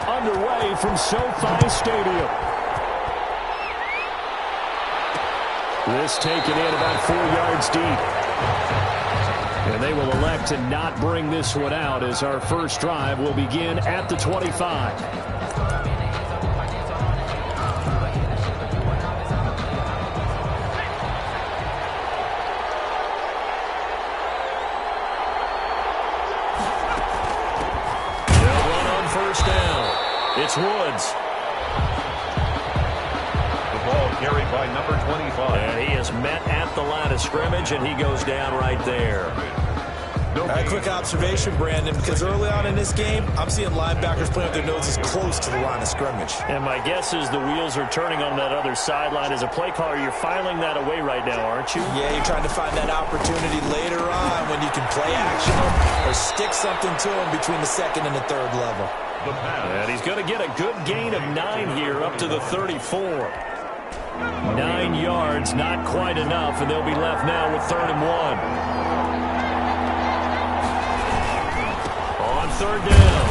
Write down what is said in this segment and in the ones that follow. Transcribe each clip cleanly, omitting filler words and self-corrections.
underway from SoFi Stadium. This taken in about 4 yards deep. And they will elect to not bring this one out as our first drive will begin at the 25. They'll run on first down. It's Woods. Ball carried by number 25. And he is met at the line of scrimmage, and he goes down right there. A quick observation, Brandon, because early on in this game, I'm seeing linebackers playing with their noses close to the line of scrimmage. And my guess is the wheels are turning on that other sideline. As a play caller, you're filing that away right now, aren't you? Yeah, you're trying to find that opportunity later on when you can play action them or stick something to them between the second and the third level. And he's going to get a good gain of 9 here up to the 34. 9 yards, not quite enough, and they'll be left now with 3rd and 1. On 3rd down,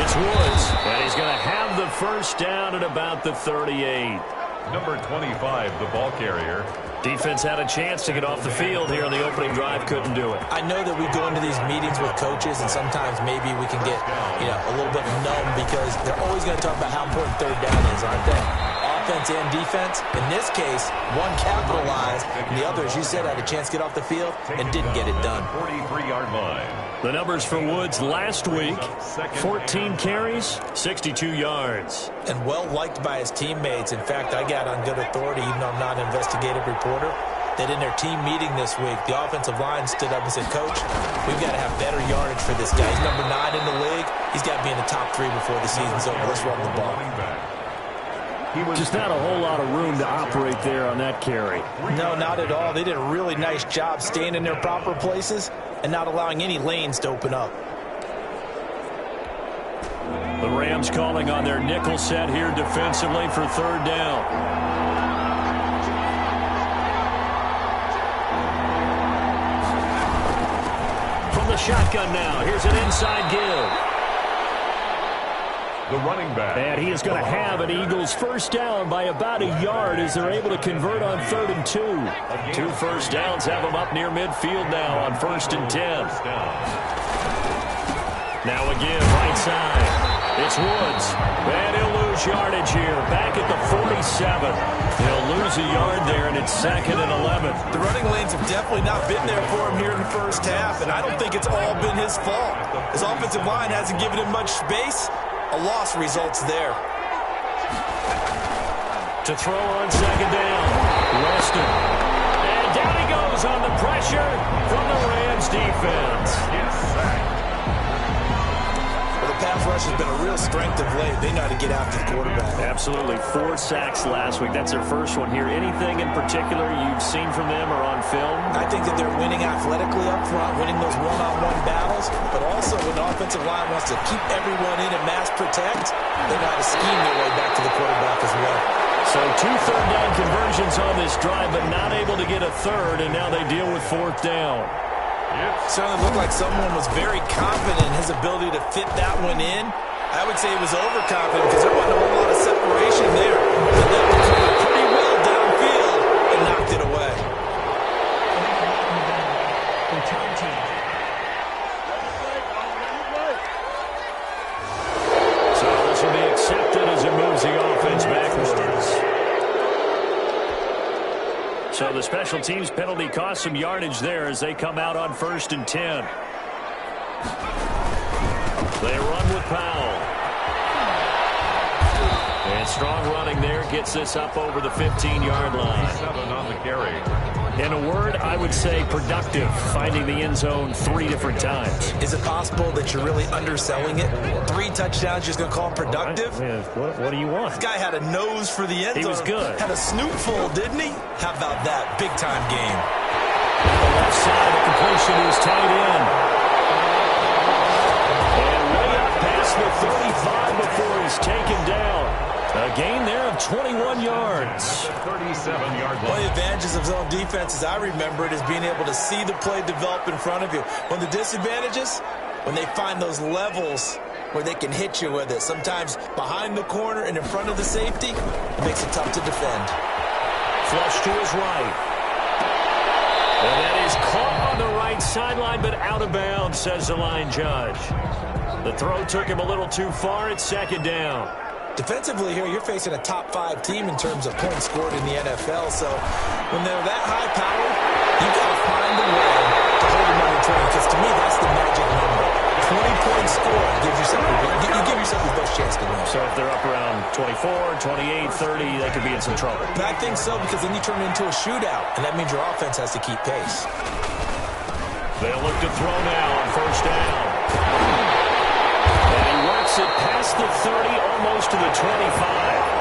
it's Woods, and he's going to have the first down at about the 38. Number 25, the ball carrier. Defense had a chance to get off the field here on the opening drive, couldn't do it. I know that we go into these meetings with coaches, and sometimes maybe we can get, a little bit numb because they're always going to talk about how important 3rd down is, aren't they? Offense and defense. In this case, one capitalized, and the other, as you said, had a chance to get off the field and didn't get it done. 43-yard line. The numbers for Woods last week, 14 carries, 62 yards. And well liked by his teammates. In fact, I got on good authority, even though I'm not an investigative reporter, that in their team meeting this week, the offensive line stood up and said, Coach, we've got to have better yardage for this guy. He's number 9 in the league. He's got to be in the top 3 before the season's over. Let's run the ball. Just not a whole lot of room to operate there on that carry. No, not at all. They did a really nice job staying in their proper places and not allowing any lanes to open up. The Rams calling on their nickel set here defensively for 3rd down. From the shotgun now, here's an inside give. The running back. And he is going to have an Eagles first down by about a yard as they're able to convert on 3rd and 2. 2 first downs have them up near midfield now on 1st and 10. Now again, right side. It's Woods. And he'll lose yardage here. Back at the 47. He'll lose a yard there, and it's 2nd and 11. The running lanes have definitely not been there for him here in the first half, and I don't think it's all been his fault. His offensive line hasn't given him much space. A loss results there. To throw on 2nd down. Weston. And down he goes on the pressure from the Rams defense. Yes, sack. Well, the pass rush has been a real strength of late. They know how to get after the quarterback. Absolutely. 4 sacks last week. That's their first one here. Anything in particular you've seen from them or on film? I think that they're winning athletically up front, winning those one-on-one battles, but also when the offensive line wants to keep everyone in and mass protect, they know how to scheme their way back to the quarterback as well. So 2 third down conversions on this drive, but not able to get a third, and now they deal with 4th down. Certainly looked like someone was very confident in his ability to fit that one in. I would say he was overconfident because there wasn't a whole lot of separation there. And that one covered pretty well downfield and knocked it away. So this will be accepted as it moves the offense backwards. So the special teams penalty cost some yardage there as they come out on 1st and 10. They run with Powell. And strong running there gets this up over the 15-yard line. 7 on the carry. In a word, I would say productive, finding the end zone 3 different times. Is it possible that you're really underselling it? 3 touchdowns, just going to call him productive? What do you want? This guy had a nose for the end zone. He was good. Had a snootful, didn't he? How about that? Big-time game. On the left side, the completion is tight end. And way up past the 35 before he's taken down. A gain there of 21 yards. 37-yard line. One of the advantages of zone defense, as I remember it, is being able to see the play develop in front of you. One of the disadvantages, when they find those levels where they can hit you with it. Sometimes behind the corner and in front of the safety, it makes it tough to defend. Flush to his right. And that is caught on the right sideline, but out of bounds, says the line judge. The throw took him a little too far. It's second down. Defensively here, you're facing a top-5 team in terms of points scored in the NFL. So when they're that high-powered, you've got to find a way to hold them under 20. Because to me, that's the magic number. 20 points scored gives yourself you give yourself the best chance to win. So if they're up around 24, 28, 30, they could be in some trouble. I think so, because then you turn it into a shootout, and that means your offense has to keep pace. They'll look to throw now on first down. And he works it past the 30, almost to the 25.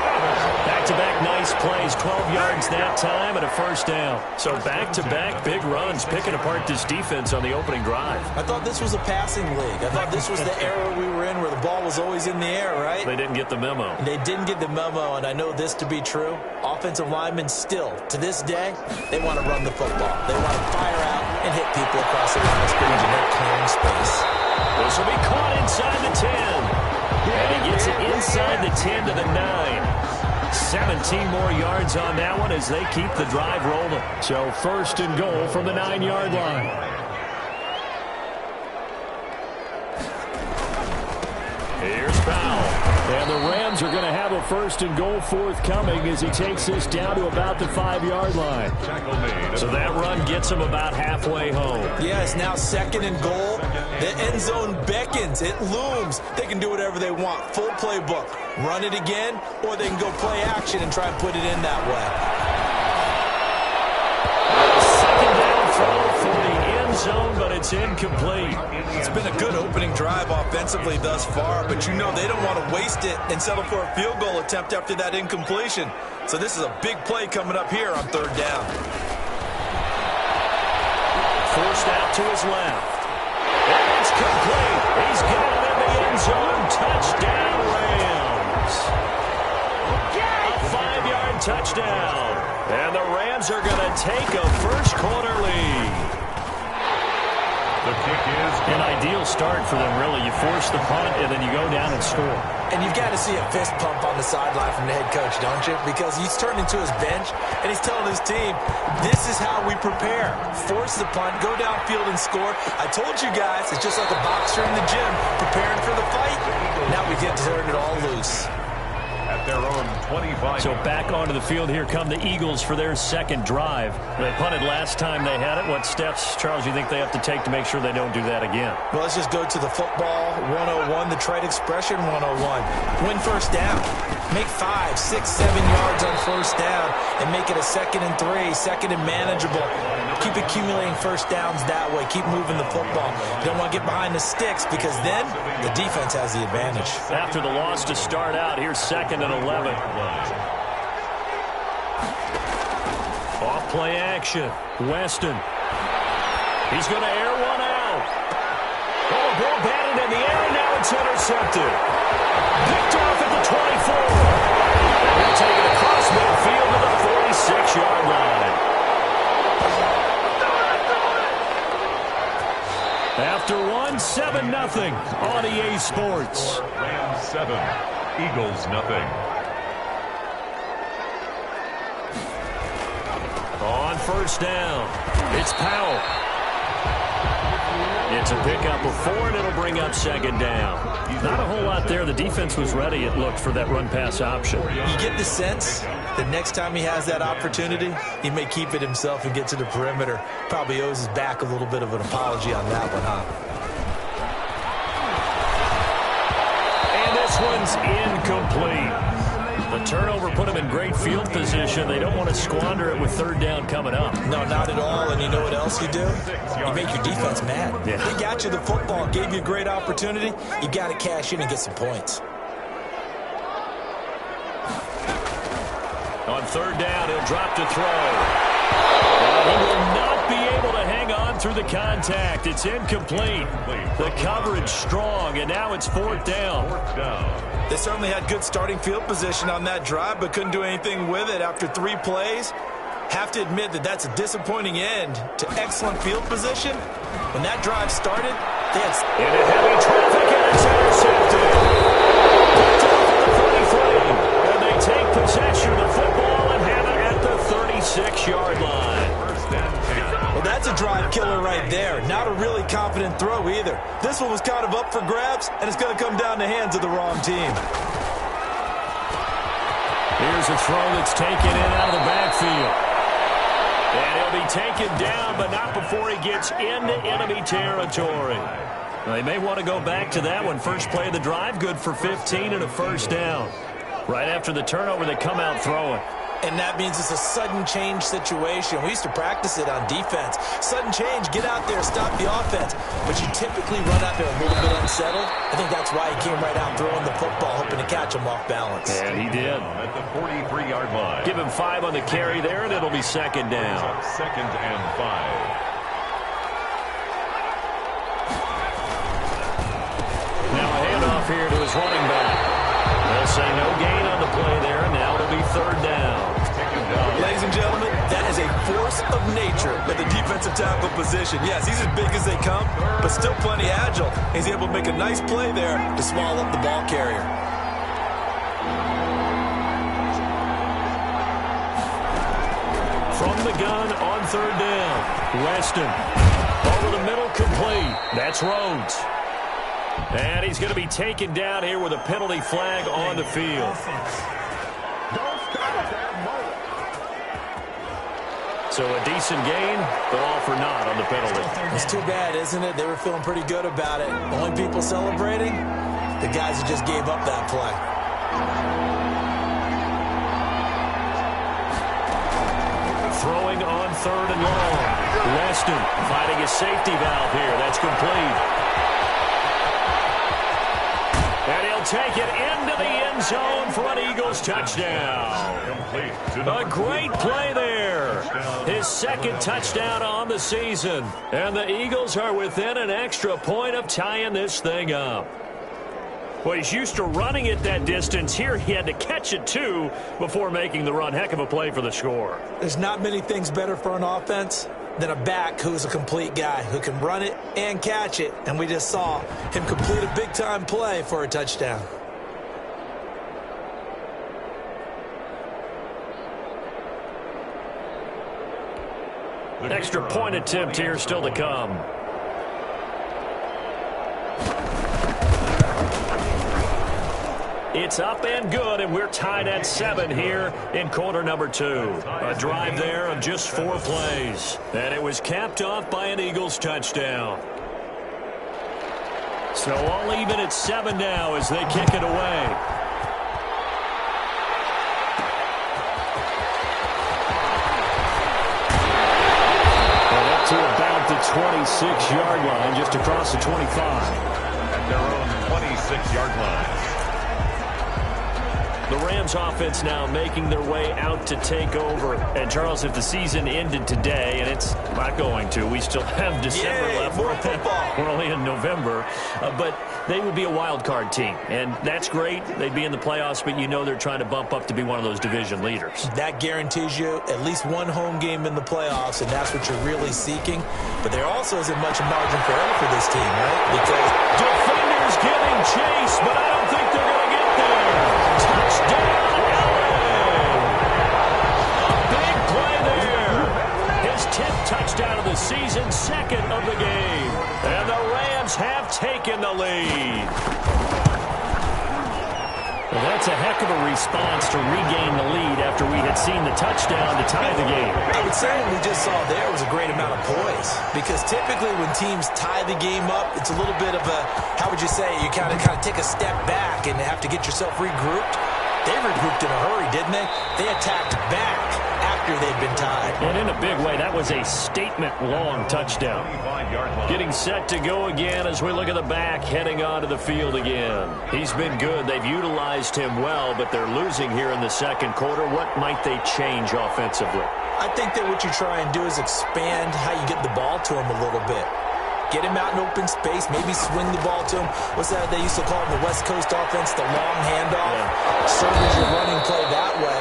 Back-to-back nice plays, 12 yards that time and a first down. So back-to-back big runs, picking apart this defense on the opening drive. I thought this was a passing league. I thought this was the era we were in where the ball was always in the air, right? They didn't get the memo. They didn't get the memo, and I know this to be true. Offensive linemen still, to this day, they want to run the football. They want to fire out and hit people across the line of scrimmage, and they're clearing space. This will be caught inside the 10. And he gets it inside the 10 to the 9. 17 more yards on that one as they keep the drive rolling. So first and goal from the 9-yard line. Here's Powell. And the Rams are going to have a first and goal forthcoming as he takes this down to about the 5-yard line. So that run gets him about halfway home. Yeah, it's now second and goal. The end zone beckons. It looms. They can do whatever they want. Full playbook. Run it again, or they can go play action and try and put it in that way. Second down throw for the end zone, but it's incomplete. It's been a good opening drive offensively thus far, but you know they don't want to waste it and settle for a field goal attempt after that incompletion. So this is a big play coming up here on third down. Forced out to his left. And it's complete. He's got it in the end zone. Touchdown, Rams. A 5-yard touchdown. And the Rams are going to take a first-quarter lead. The kick is an ideal start for them, really. You force the punt, and then you go down and score. And you've got to see a fist pump on the sideline from the head coach, don't you? Because he's turned into his bench, and he's telling his team, this is how we prepare. Force the punt, go downfield and score. I told you guys, it's just like a boxer in the gym preparing for the fight. Now we get to turn it all loose. at their own 25. So back onto the field here come the Eagles for their second drive. They punted last time they had it. What steps, Charles, you think they have to take to make sure they don't do that again? Well, let's just go to the football 101, the trade expression 101. Win first down. Make 5, 6, 7 yards on first down and make it a 2nd and 3, second and manageable. Keep accumulating first downs that way. Keep moving the football. You don't want to get behind the sticks because then the defense has the advantage. After the loss to start out, here's 2nd and 11. Off play action. Weston. He's going to air one out. Oh, ball batted in the air, and now it's intercepted. Picked off at the 24. They're taking it across midfield to the 46-yard line. After one, 7-0 on EA Sports. Rams 7, Eagles nothing. On first down, it's Powell. It's a pickup of 4, and it'll bring up 2nd down. Not a whole lot there. The defense was ready, it looked, for that run-pass option. You get the sense that next time he has that opportunity, he may keep it himself and get to the perimeter. Probably owes his back a little bit of an apology on that one, huh? And this one's incomplete. The turnover put him in great field position. They don't want to squander it with 3rd down coming up. No, not at all. And you know what else you do? You make your defense mad. Yeah. They got you the football, gave you a great opportunity. You got to cash in and get some points. On 3rd down, he'll drop to throw. He will not be able to hang on through the contact. It's incomplete. The coverage strong, and now it's 4th down. They certainly had good starting field position on that drive, but couldn't do anything with it after 3 plays. Have to admit that that's a disappointing end to excellent field position. When that drive started, they had... Into heavy traffic, and it's is intercepted. Picked off at the 33. And they take possession of the football and have it at the 36-yard line. Well, that's a drive killer right there. Not a really confident throw either. This one was kind of up for grabs, and it's going to come down the hands of the wrong team. Here's a throw that's taken in out of the backfield. And he'll be taken down, but not before he gets into enemy territory. Well, they may want to go back to that one. First play of the drive, good for 15 and a first down. Right after the turnover, they come out throwing. And that means it's a sudden change situation. We used to practice it on defense. Sudden change, get out there, stop the offense. But you typically run out there a little bit unsettled. I think that's why he came right out throwing the football, hoping to catch him off balance. And he did. At the 43-yard line. Give him 5 on the carry there, and it'll be second down. Second and 5. Now a handoff here to his running back. They'll say no gain on the play there, and now it'll be third down. Ladies and gentlemen, that is a force of nature at the defensive tackle position. Yes, he's as big as they come, but still plenty agile. He's able to make a nice play there to swallow up the ball carrier. From the gun on third down. Weston. Over the middle, complete. That's Rhodes. And he's going to be taken down here with a penalty flag on the field. So a decent gain, but all for naught on the penalty. It's too bad, isn't it? They were feeling pretty good about it. Only people celebrating, the guys who just gave up that play. Throwing on third and long. Weston fighting a safety valve here. That's complete. And he'll take it into the end zone for an Eagles touchdown. A great play there. His second touchdown on the season. And the Eagles are within an extra point of tying this thing up. Well, he's used to running it that distance. Here he had to catch it, too, before making the run. Heck of a play for the score. There's not many things better for an offense than a back who's a complete guy who can run it and catch it. And we just saw him complete a big-time play for a touchdown. Extra point attempt here still to come. It's up and good, and we're tied at 7 here in quarter number 2. A drive there of just 4 plays. And it was capped off by an Eagles touchdown. So all even at 7 now as they kick it away. And up to about the 26-yard line, just across the 25. At their own 26-yard line. The Rams offense now making their way out to take over. And, Charles, if the season ended today, and it's not going to, we still have December left. More football. We're only in November. But they would be a wild card team. And that's great. They'd be in the playoffs, but you know they're trying to bump up to be one of those division leaders. That guarantees you at least one home game in the playoffs, and that's what you're really seeking. But there also isn't much margin for error for this team, right? Because defenders giving chase, but I don't think they're going to get there. Touchdown, LA! A big play there. His 10th touchdown of the season, second of the game. And the Rams have taken the lead. Well, that's a heck of a response to regain the lead after we had seen the touchdown to tie the game. I would say what we just saw there was a great amount of poise. Because typically when teams tie the game up, it's a little bit of a, how would you say, you kind of take a step back and have to get yourself regrouped. They regrouped in a hurry, didn't they? They attacked back after they'd been tied. And in a big way, that was a statement-long touchdown. Getting set to go again as we look at the back, heading onto the field again. He's been good. They've utilized him well, but they're losing here in the second quarter. What might they change offensively? I think that what you try and do is expand how you get the ball to him a little bit. Get him out in open space, maybe swing the ball to him. What's that they used to call in the West Coast offense, the long handoff? Yeah. Serve as your running play that way,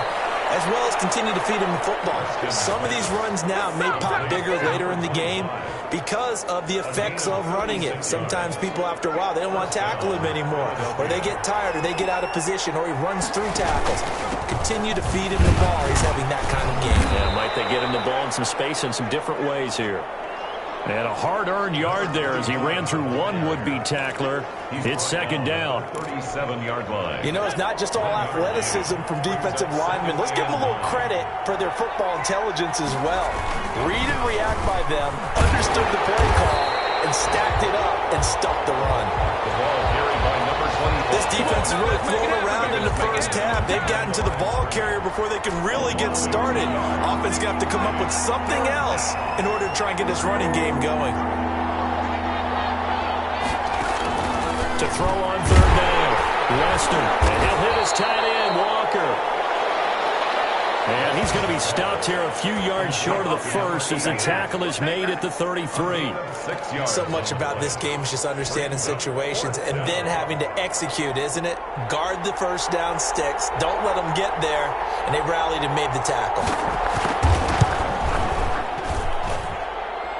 as well as continue to feed him the football. Some of these runs now may pop bigger later in the game because of the effects of running it. Sometimes people, after a while, they don't want to tackle him anymore, or they get tired, or they get out of position, or he runs through tackles. Continue to feed him the ball. He's having that kind of game. Yeah, might they get him the ball in some space in some different ways here. And a hard-earned yard there as he ran through one would-be tackler. It's second down. 37-yard line. You know, it's not just all athleticism from defensive linemen. Let's give them a little credit for their football intelligence as well. Read and react by them, understood the play call, and stacked it up and stuffed the run. The ball carried by number 24. This defense is really thrown around in the first half. They've gotten to the ball carrier before they can really get started. Offense going to have to come up with something else in order to try and get this running game going. To throw on third down, Weston. And he'll hit his tight end, Walker. And he's going to be stopped here a few yards short of the first as the tackle is made at the 33. So much about this game is just understanding situations and then having to execute, isn't it? Guard the first down sticks. Don't let them get there. And they rallied and made the tackle.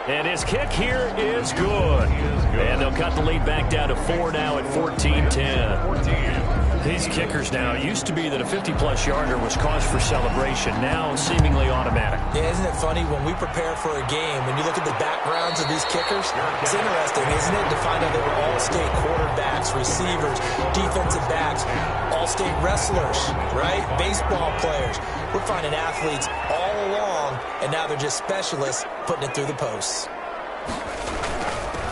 And his kick here is good. And they'll cut the lead back down to 4 now at 14-10. These kickers now, it used to be that a 50-plus yarder was cause for celebration. Now seemingly automatic. Yeah, isn't it funny when we prepare for a game, when you look at the backgrounds of these kickers, it's interesting, isn't it, to find out they were all-state quarterbacks, receivers, defensive backs, all-state wrestlers, right? Baseball players. We're finding athletes all along, and now they're just specialists putting it through the posts.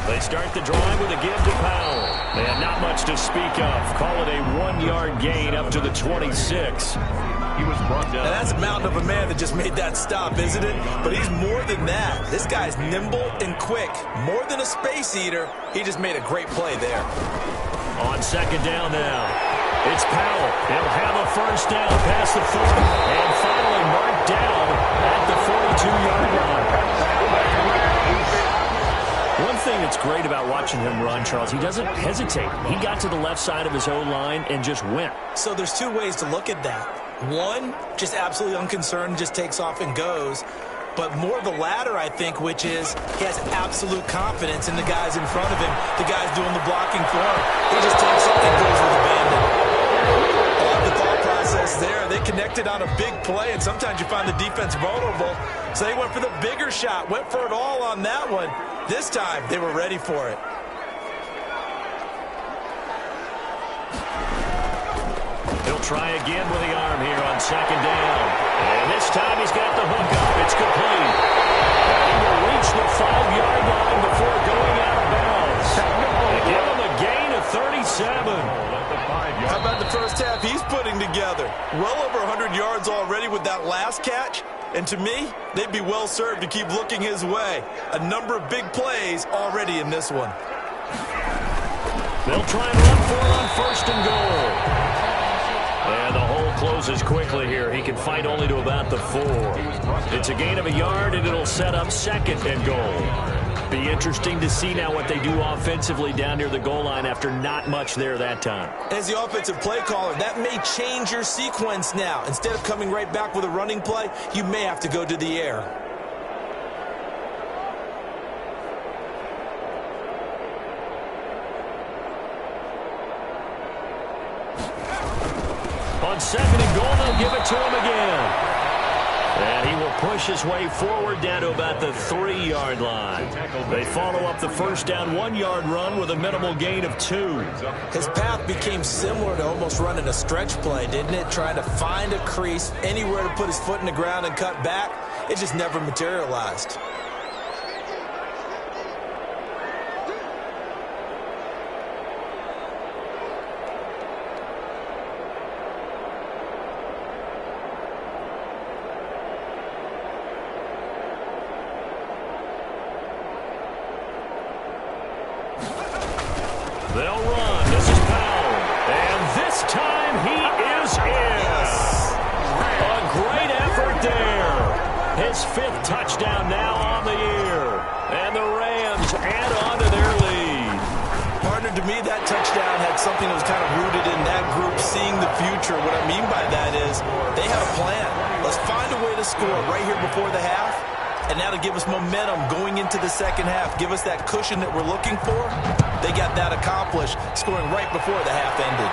They start the drive with a give to Powell. And not much to speak of. Call it a 1-yard gain up to the 26. He was brought down. Now that's a mountain of a man that just made that stop, isn't it? But he's more than that. This guy's nimble and quick. More than a space eater. He just made a great play there. On second down now, it's Powell. He'll have a first down past the 40. And finally marked down at the 42-yard line. One thing that's great about watching him run, Charles, he doesn't hesitate. He got to the left side of his O-line and just went. So there's two ways to look at that. One, just absolutely unconcerned, just takes off and goes. But more of the latter, I think, which is he has absolute confidence in the guys in front of him, the guys doing the blocking for him. He just takes off and goes with abandon. I love the thought process there. They connected on a big play, and sometimes you find the defense vulnerable. So they went for the bigger shot, went for it all on that one. This time, they were ready for it. He'll try again with the arm here on second down. And this time he's got the hook up. It's complete. And he will reach the 5-yard line before going out of bounds. They give him a gain of 37. How about the first half he's putting together? Well over 100 yards already with that last catch. And to me, they'd be well served to keep looking his way. A number of big plays already in this one. They'll try and run for it on first and goal. And the hole closes quickly here. He can fight only to about the 4. It's a gain of a yard, and it'll set up second and goal. Be interesting to see now what they do offensively down near the goal line after not much there that time. As the offensive play caller, that may change your sequence now. Instead of coming right back with a running play, you may have to go to the air. On second and goal, they'll give it to him again. And he will push his way forward down to about the 3-yard line. They follow up the first down 1-yard run with a minimal gain of 2. His path became similar to almost running a stretch play, didn't it? Trying to find a crease, anywhere to put his foot in the ground and cut back. It just never materialized. They'll run. This is Powell. And this time he is in. A great effort there. His 5th touchdown now on the year. And the Rams add on to their lead. Partner, to me, that touchdown had something that was kind of rooted in that group seeing the future. What I mean by that is they have a plan. Let's find a way to score right here before the half, and now to give us momentum going into the second half, give us that cushion that we're looking for. They got that accomplished, scoring right before the half ended.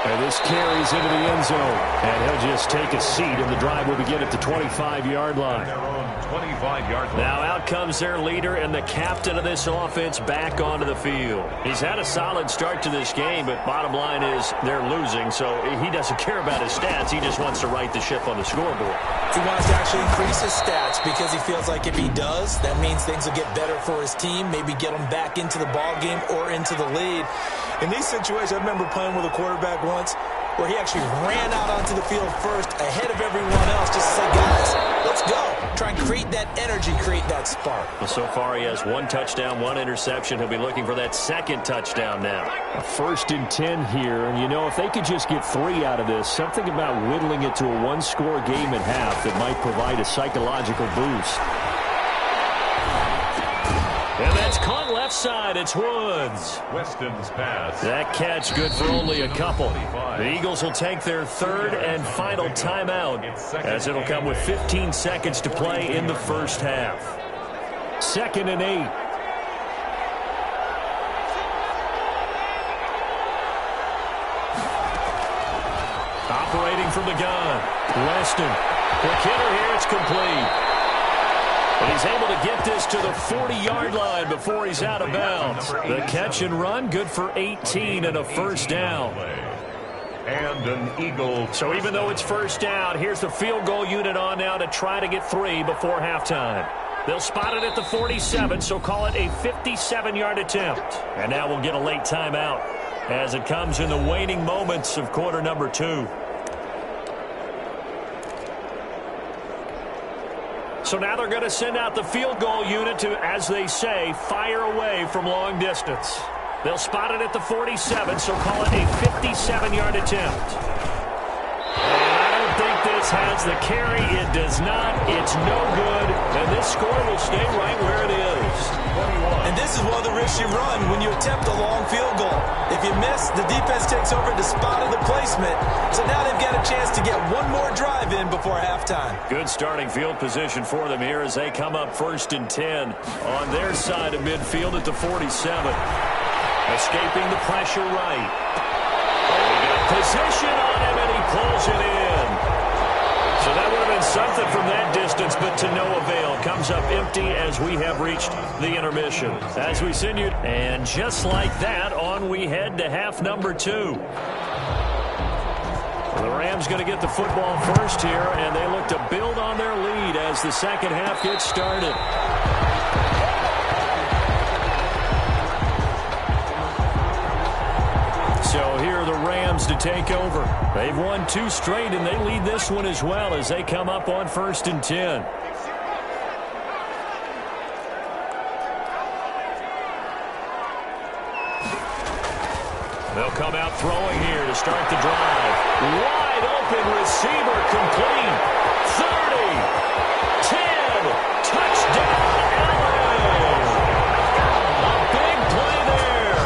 And this carries into the end zone, and he'll just take a seat, and the drive will begin at the 25-yard line. Their own 25-yard line. Now out comes their leader and the captain of this offense back onto the field. He's had a solid start to this game, but bottom line is they're losing, so he doesn't care about his stats. He just wants to right the ship on the scoreboard. He wants to actually increase his stats because he feels like if he does, that means things will get better for his team, maybe get them back into the ball game or into the lead. In these situations, I remember playing with a quarterback once where he actually ran out onto the field first ahead of everyone else just to say, guys, let's go. Try and create that energy, create that spark. Well, so far he has 1 touchdown, 1 interception. He'll be looking for that second touchdown now. A 1st and 10 here, and you know, if they could just get 3 out of this, something about whittling it to a 1-score game at half that might provide a psychological boost. And that's caught left side. It's Woods. Weston's pass. That catch good for only a couple. The Eagles will take their 3rd and final timeout as it'll come with 15 seconds to play in the first half. 2nd and 8. Operating from the gun. Weston. Quick hitter here. It's complete. But he's able to get this to the 40-yard line before he's out of bounds. The catch and run, good for 18 and a first down. And an Eagle. So even though it's first down, here's the field goal unit on now to try to get 3 before halftime. They'll spot it at the 47, so call it a 57-yard attempt. And now we'll get a late timeout as it comes in the waning moments of quarter number 2. So now they're going to send out the field goal unit to, as they say, fire away from long distance. They'll spot it at the 47, so call it a 57-yard attempt. And I don't think this has the carry. It does not. It's no good. And this score will stay right where it is. And this is one of the risks you run when you attempt a long field goal. If you miss, the defense takes over the spot of the placement. So now they've got a chance to get one more drive in before halftime. Good starting field position for them here as they come up 1st and 10 on their side of midfield at the 47. Escaping the pressure right. They got position on him, and he pulls it in. So that would have been something from that distance, but to no avail. Comes up empty as we have reached the intermission. As we send you, and just like that, on we head to half number 2. The Rams going to get the football first here, and they look to build on their lead as the second half gets started. So here are the Rams to take over. They've won 2 straight, and they lead this one as well as they come up on 1st and 10. They'll come out throwing here to start the drive. Wide open receiver complete. 30, 10, touchdown Allen. A big play there.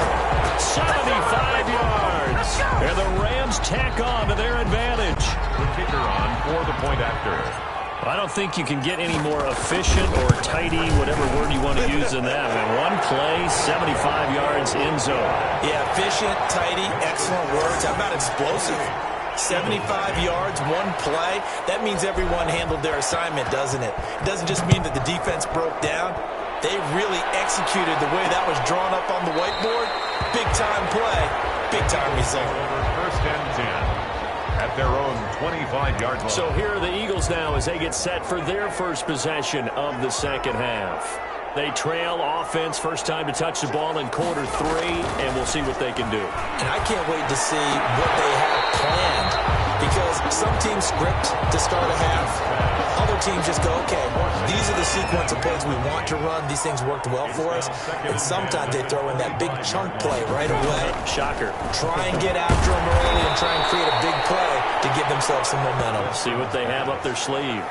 75 yards. And the Rams tack on to their advantage. The kicker on for the point after. I don't think you can get any more efficient or tidy, whatever word you want to use in that. And one play, 75 yards in zone. Yeah, efficient, tidy, excellent words. How about explosive? 75 yards, one play. That means everyone handled their assignment, doesn't it? It doesn't just mean that the defense broke down. They really executed the way that was drawn up on the whiteboard. Big-time play, big-time result. 1st and 10. At their own 25-yard line. So here are the Eagles now as they get set for their first possession of the second half. They trail offense, first time to touch the ball in quarter 3, and we'll see what they can do. And I can't wait to see what they have planned, because some teams script to start a half. Other teams just go, okay, these are the sequence of plays we want to run. These things worked well for us. And sometimes they throw in that big chunk play right away. Shocker. Try and get after them early and try and create a big play to give themselves some momentum. See what they have up their sleeve.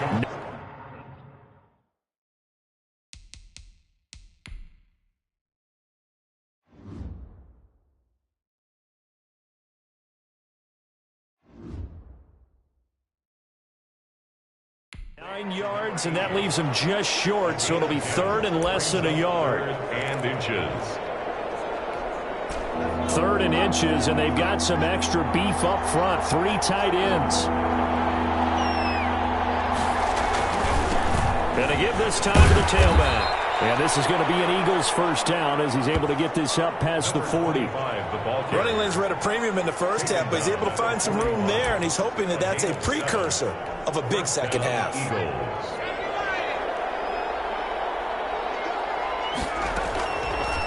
9 yards, and that leaves him just short, so it'll be 3rd and less than a yard. 3rd and inches. 3rd and inches, and they've got some extra beef up front. 3 tight ends. Going to give this time to the tailback. And this is going to be an Eagles first down as he's able to get this up past the 40. Running lanes were at a premium in the first half, but he's able to find some room there, and he's hoping that that's a precursor of a big second half.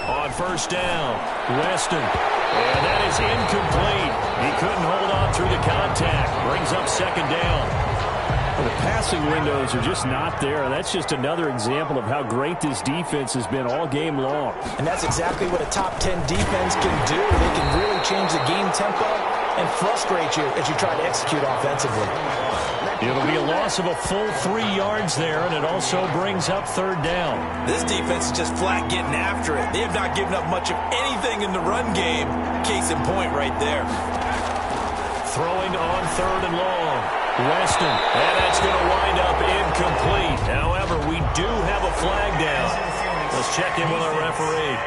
On first down, Weston. And that is incomplete. He couldn't hold on through the contact. Brings up 2nd down. Well, the passing windows are just not there. That's just another example of how great this defense has been all game long. And that's exactly what a top 10 defense can do. They can really change the game tempo and frustrate you as you try to execute offensively. It'll be a loss of a full 3 yards there, and it also brings up 3rd down. This defense is just flat getting after it. They have not given up much of anything in the run game. Case in point right there. Throwing on 3rd and long. Weston, and that's going to wind up incomplete. However, we do have a flag down. Let's check in with our referee.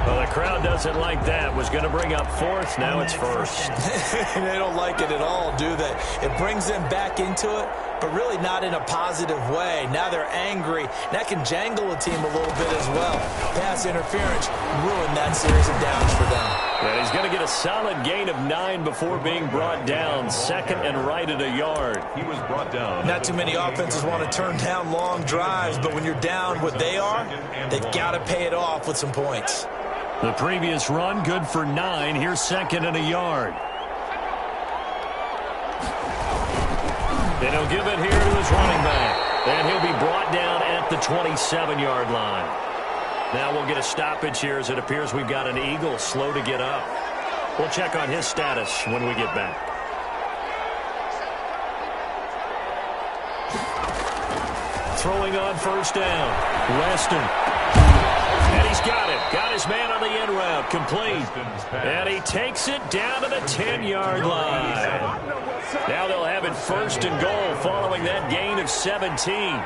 Well, the crowd doesn't like that. Was going to bring up 4th. Now it's 1st. They don't like it at all, do they? It brings them back into it, but really not in a positive way. Now they're angry. That can jangle a team a little bit as well. Pass interference ruined that series of downs for them. And he's going to get a solid gain of 9 before being brought down. 2nd and right at a yard. He was brought down. Not too many offenses want to turn down long drives, but when you're down what they are, they've got to pay it off with some points. The previous run, good for 9. Here's 2nd and a yard. And he'll give it here to his running back. And he'll be brought down at the 27-yard line. Now we'll get a stoppage here as it appears we've got an Eagle slow to get up. We'll check on his status when we get back. Throwing on first down. Weston. And he's got it. Got his man on the end route. Complete. And he takes it down to the 10-yard line. Now they'll have it 1st and goal following that gain of 17.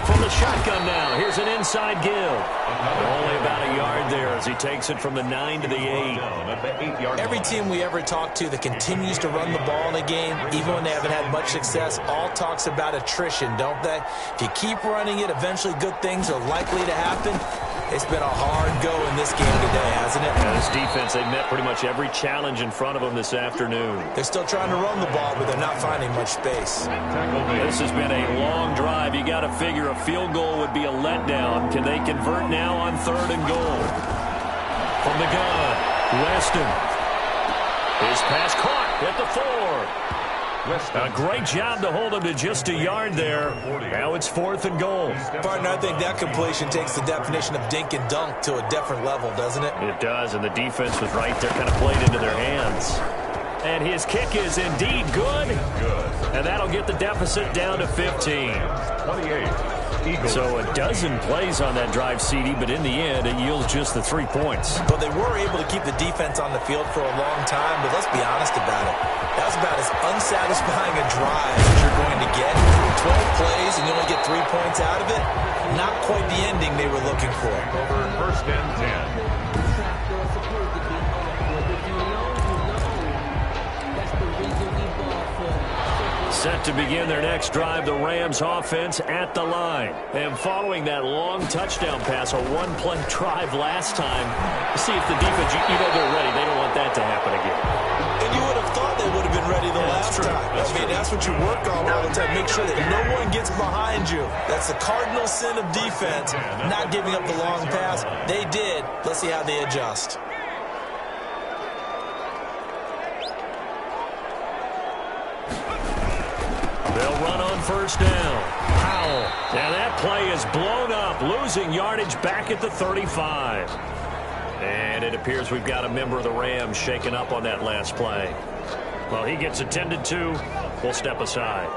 From the shotgun now. Here's an inside give. Only about a yard there as he takes it from the 9 to the 8. Every team we ever talk to that continues to run the ball in a game, even when they haven't had much success, all talks about attrition, don't they? If you keep running it, eventually good things are likely to happen. It's been a hard go in this game today, hasn't it? Yeah, this defense, they've met pretty much every challenge in front of them this afternoon. They're still trying to run the ball, but they're not finding much space. This has been a long drive. You got to figure a field goal would be a letdown. Can they convert now on 3rd and goal? From the gun, Weston. His pass caught at the 4. A great job to hold him to just a yard there. Now it's 4th and goal. Partner, I think that completion takes the definition of dink and dunk to a different level, doesn't it? It does, and the defense was right there, kind of played into their hands. And his kick is indeed good. And that'll get the deficit down to 15. 28. Eagles. So a dozen plays on that drive, CD, but in the end, it yields just the 3 points. But they were able to keep the defense on the field for a long time, but let's be honest about it. That was about as unsatisfying a drive as you're going to get. 12 plays and you only get 3 points out of it. Not quite the ending they were looking for. Over 1st and 10. Set to begin their next drive, the Rams offense at the line. And following that long touchdown pass, a one-play drive last time, see if the defense, you know they're ready. They don't want that to happen again. And you would have thought they would have been ready the last time. That's what you work on all the time. Make sure that no one gets behind you. That's the cardinal sin of defense, not giving up the long pass. They did. Let's see how they adjust. They'll run on first down. Powell. And that play is blown up, losing yardage back at the 35. And it appears we've got a member of the Rams shaken up on that last play. Well, he gets attended to. We'll step aside.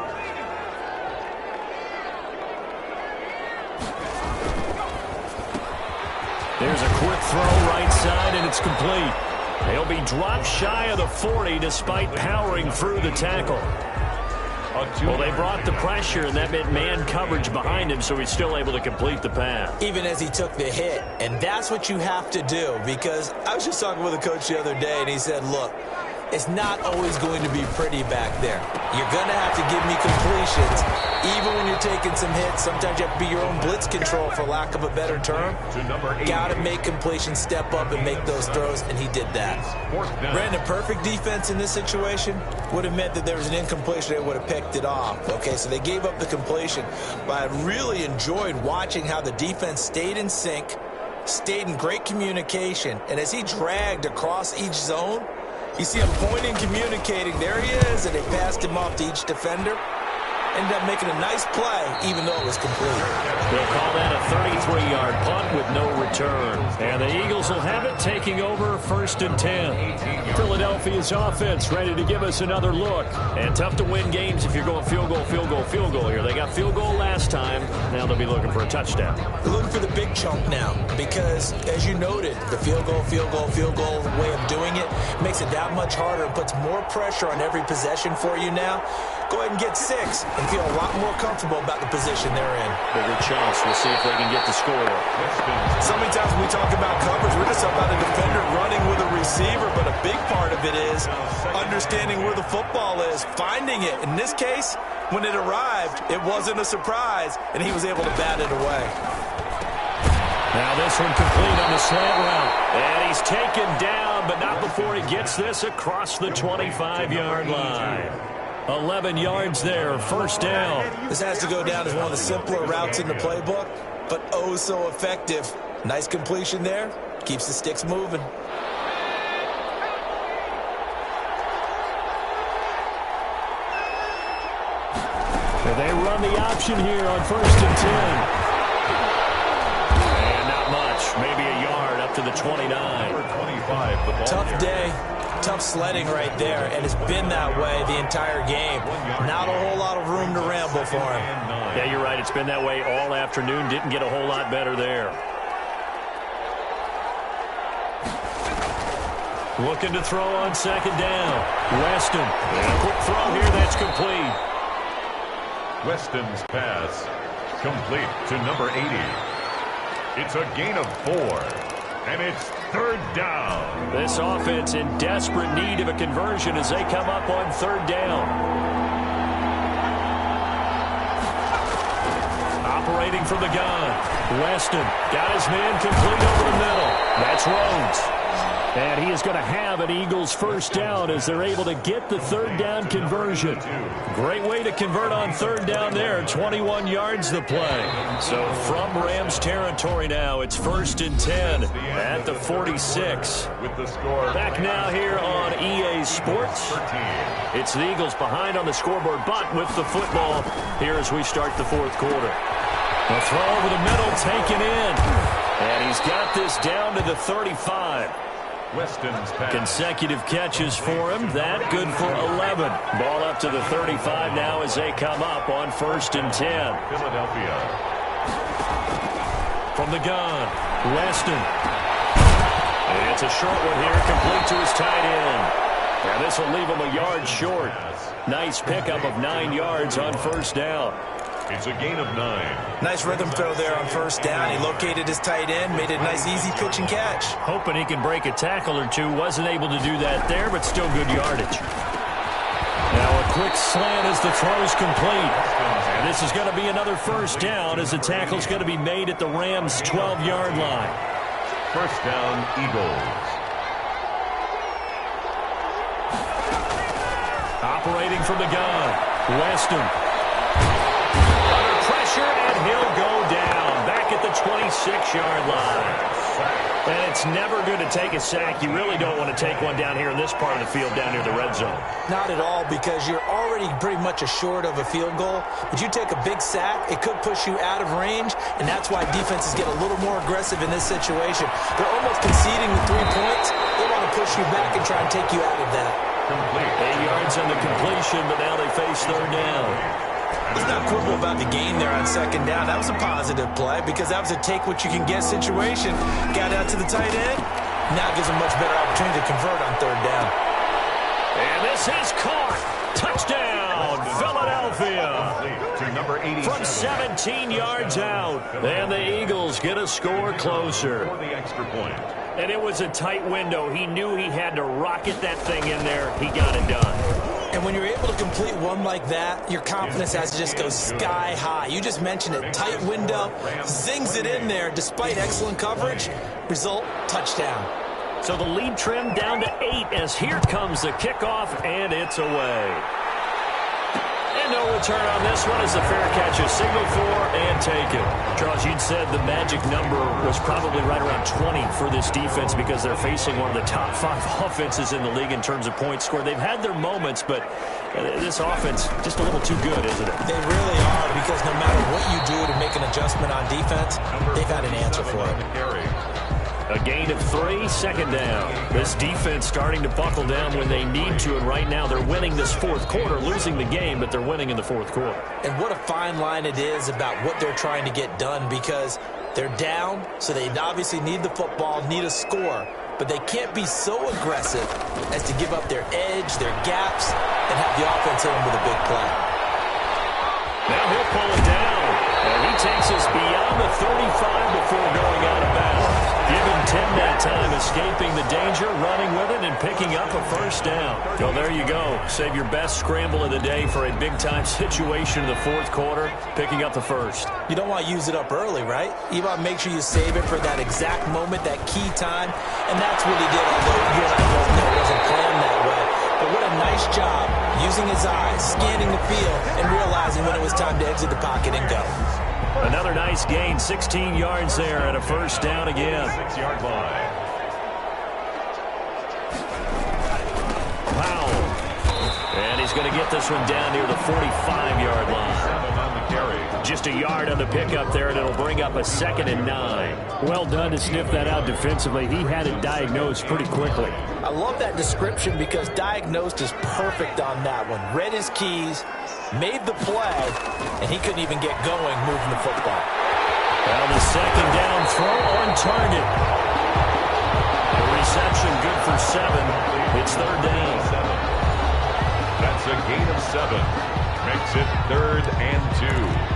There's a quick throw right side, and it's complete. He'll be dropped shy of the 40 despite powering through the tackle. Well, they brought the pressure, and that meant man coverage behind him, so he's still able to complete the pass. Even as he took the hit, and that's what you have to do, because I was just talking with a coach the other day, and he said, look, it's not always going to be pretty back there. You're going to have to give me completions, even when you're taking some hits. Sometimes you have to be your own blitz control, for lack of a better term. Got to make completions, step up, and make those throws, and he did that. Brandon, perfect defense in this situation would have meant that there was an incompletion. They would have picked it off. Okay, so they gave up the completion, but I really enjoyed watching how the defense stayed in sync, stayed in great communication, and as he dragged across each zone, you see him pointing, communicating. There he is, and they passed him off to each defender. Ended up making a nice play, even though it was complete. They'll call that a 33-yard punt with no return. And the Eagles will have it, taking over 1st and 10. Philadelphia's offense ready to give us another look. And tough to win games if you're going field goal, field goal, field goal here. They got field goal last time. Now they'll be looking for a touchdown. They're looking for the big chunk now because, as you noted, the field goal, field goal, field goal way of doing it makes it that much harder and puts more pressure on every possession for you now. Go ahead and get 6 and feel a lot more comfortable about the position they're in. Bigger chance. We'll see if they can get the score. So many times when we talk about coverage, we're just about a defender running with a receiver, but a big part of it is understanding where the football is, finding it. In this case, when it arrived, it wasn't a surprise, and he was able to bat it away. Now this one complete on the slant route. And he's taken down, but not before he gets this across the 25-yard line. 11 yards there, 1st down. This has to go down as one of the simpler routes in the playbook, but oh so effective. Nice completion there. Keeps the sticks moving. And they run the option here on 1st and 10. And not much, maybe a yard up to the 29. Tough day. Tough sledding right there, and it's been that way the entire game. Not a whole lot of room to ramble for him. Yeah, you're right. It's been that way all afternoon. Didn't get a whole lot better there. Looking to throw on 2nd down. Weston. And a quick throw here. That's complete. Weston's pass complete to number 80. It's a gain of 4. And it's 3rd down. This offense in desperate need of a conversion as they come up on 3rd down. Operating from the gun. Weston got his man complete over the middle. That's Rhodes. And he is going to have an Eagles 1st down as they're able to get the 3rd down conversion. Great way to convert on 3rd down there. 21 yards the play. So from Rams territory now, it's 1st and 10 at the 46. Back now here on EA Sports. It's the Eagles behind on the scoreboard, but with the football here as we start the 4th quarter. A throw over the middle, taken in. And he's got this down to the 35. Weston's pass. Consecutive catches for him. That good for 11. Ball up to the 35 now as they come up on 1st and 10. Philadelphia. From the gun, Weston. And it's a short one here, complete to his tight end. Now this will leave him a yard short. Nice pickup of 9 yards on 1st down. It's a gain of 9. Nice rhythm throw there on 1st down. He located his tight end, made it a nice, easy pitch and catch. Hoping he can break a tackle or two. Wasn't able to do that there, but still good yardage. Now a quick slant as the throw's complete. And this is going to be another 1st down as the tackle's going to be made at the Rams' 12-yard line. 1st down, Eagles. Operating from the gun, Weston. Under pressure, and he'll go down. Back at the 26-yard line. And it's never good to take a sack. You really don't want to take one down here in this part of the field, down near the red zone. Not at all, because you're already pretty much assured of a field goal. But you take a big sack, it could push you out of range, and that's why defenses get a little more aggressive in this situation. They're almost conceding the 3 points. They want to push you back and try and take you out of that. Complete. 8 yards on the completion, but now they face 3rd down. Let's not quibble about the gain there on second down. That was a positive play because that was a take-what-you-can-get situation. Got out to the tight end. Now gives him much better opportunity to convert on third down. And this is caught. Touchdown, Philadelphia. To number 87. From 17 yards out. And the Eagles get a score closer. For the extra point. And it was a tight window. He knew he had to rocket that thing in there. He got it done. And when you're able to complete one like that, your confidence has to just go sky high. You just mentioned it. Tight window, zings it in there despite excellent coverage. Result, touchdown. So the lead trimmed down to 8 as here comes the kickoff, and it's away. And no return on this one as the fair catch is signaled for and taken. Charles, you'd said the magic number was probably right around 20 for this defense because they're facing one of the top 5 offenses in the league in terms of points scored. They've had their moments, but this offense just a little too good, isn't it? They really are because no matter what you do to make an adjustment on defense, they've had an answer for it. A gain of 3, second down. This defense starting to buckle down when they need to, and right now they're winning this fourth quarter, losing the game, but they're winning in the fourth quarter. And what a fine line it is about what they're trying to get done because they're down, so they obviously need the football, need a score, but they can't be so aggressive as to give up their edge, their gaps, and have the offense hit them with a big play. Now he'll pull it down, and he takes us beyond the 35 before going out of bounds. Give him 10 that time, escaping the danger, running with it, and picking up a first down. Well, there you go. Save your best scramble of the day for a big-time situation in the fourth quarter, picking up the first. You don't want to use it up early, right? You want to make sure you save it for that exact moment, that key time, and that's what he did, although you and I both know it wasn't planned that way. But what a nice job using his eyes, scanning the field, and realizing when it was time to exit the pocket and go. Another nice gain, 16 yards there, and a first down again. 6-yard line. Powell. And he's going to get this one down near the 45-yard line. 7 on the carry. Just a yard on the pickup there, and it'll bring up a 2nd and 9. Well done to sniff that out defensively. He had it diagnosed pretty quickly. I love that description because diagnosed is perfect on that one. Read his keys, made the play, and he couldn't even get going moving the football. Well, the second down throw on target. The reception good for 7. It's third down. That's a gain of 7. Makes it 3rd and 2.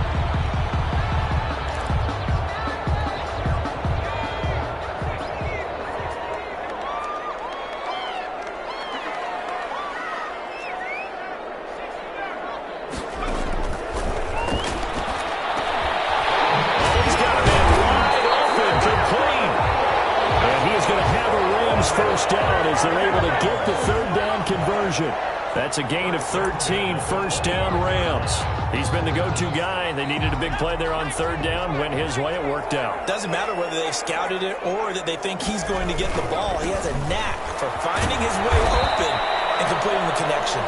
First down as they're able to get the third down conversion. That's a gain of 13, first down Rams. He's been the go-to guy. They needed a big play there on third down. Went his way, it worked out. Doesn't matter whether they scouted it or that they think he's going to get the ball. He has a knack for finding his way open and completing the connection.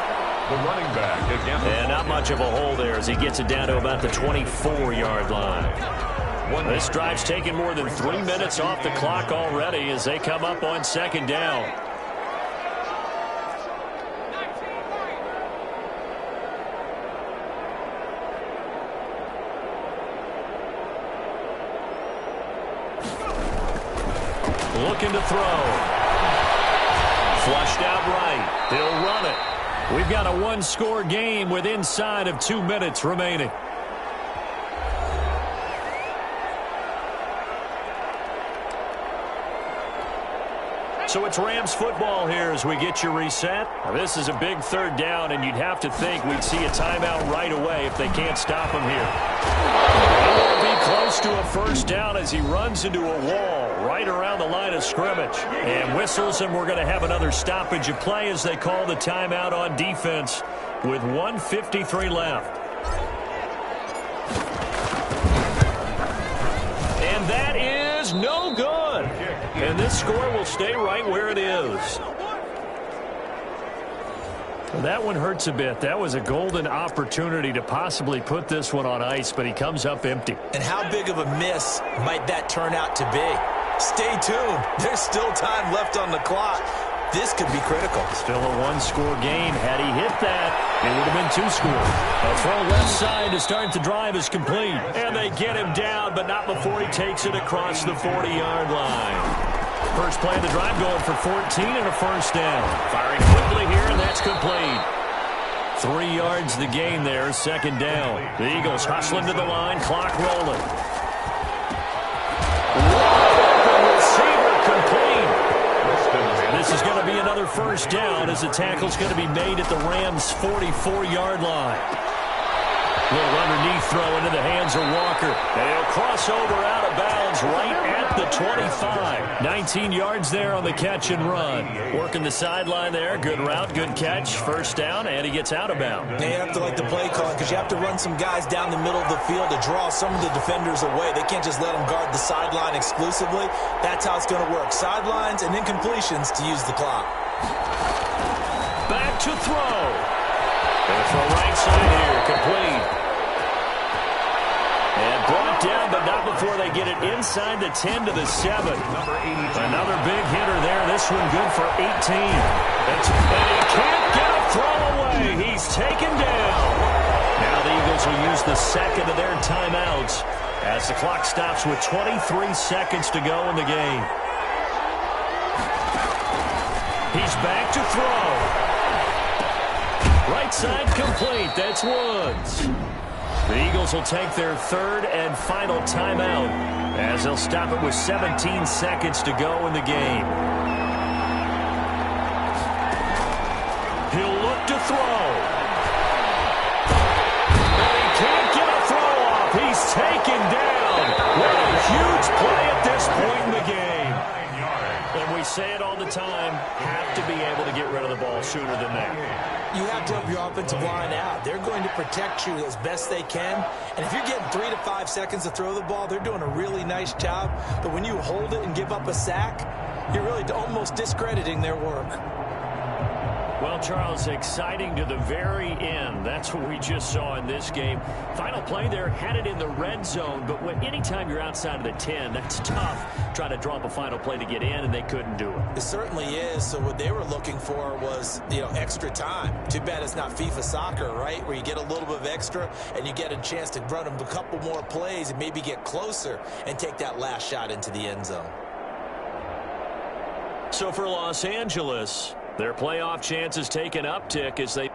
The running back again. And not much of a hole there as he gets it down to about the 24-yard line. This drive's taken more than 3 minutes off the clock already as they come up on second down. Looking to throw. Flushed out right. He'll run it. We've got a one-score game with inside of 2 minutes remaining. So it's Rams football here as we get you reset. Now, this is a big third down, and you'd have to think we'd see a timeout right away if they can't stop him here. He will be close to a first down as he runs into a wall right around the line of scrimmage. And whistles, and we're going to have another stoppage of play as they call the timeout on defense with 1:53 left. And that is no good. And this score will stay right where it is. Well, that one hurts a bit. That was a golden opportunity to possibly put this one on ice, but he comes up empty. And how big of a miss might that turn out to be? Stay tuned. There's still time left on the clock. This could be critical. Still a one-score game. Had he hit that, it would have been 2 scores. A throw left side to start the drive is complete. And they get him down, but not before he takes it across the 40-yard line. First play of the drive going for 14 and a first down. Firing quickly here, and that's complete. 3 yards the gain there, second down. The Eagles hustling to the line, clock rolling. Receiver complete. This is going to be another first down as the tackle's going to be made at the Rams' 44-yard line. Little underneath throw into the hands of Walker. And he'll cross over out of bounds right at the 25. 19 yards there on the catch and run. Working the sideline there. Good route, good catch. First down, and he gets out of bounds. They have to like the play call because you have to run some guys down the middle of the field to draw some of the defenders away. They can't just let them guard the sideline exclusively. That's how it's going to work. Sidelines and then completions to use the clock. Back to throw. Going for right side here, complete. And brought down, but not before they get it inside the 10 to the 7. Another big hitter there. This one good for 18. And he can't get a throw away. He's taken down. Now the Eagles will use the second of their timeouts as the clock stops with 23 seconds to go in the game. He's back to throw. Right side complete. That's Woods. The Eagles will take their third and final timeout as they'll stop it with 17 seconds to go in the game. He'll look to throw. And he can't get a throw off. He's taken down. What a huge play at this point in the game. And we say it all the time, have to be able to get rid of the ball sooner than that. You have to help your offensive line out. They're going to protect you as best they can. And if you're getting 3 to 5 seconds to throw the ball, they're doing a really nice job. But when you hold it and give up a sack, you're really almost discrediting their work. Well, Charles, exciting to the very end. That's what we just saw in this game. Final play there, had it in the red zone, but anytime you're outside of the 10, that's tough. Trying to draw up a final play to get in, and they couldn't do it. It certainly is. So what they were looking for was, extra time. Too bad it's not FIFA soccer, right, where you get a little bit of extra, and you get a chance to run them a couple more plays and maybe get closer and take that last shot into the end zone. So for Los Angeles, their playoff chances take an uptick as they...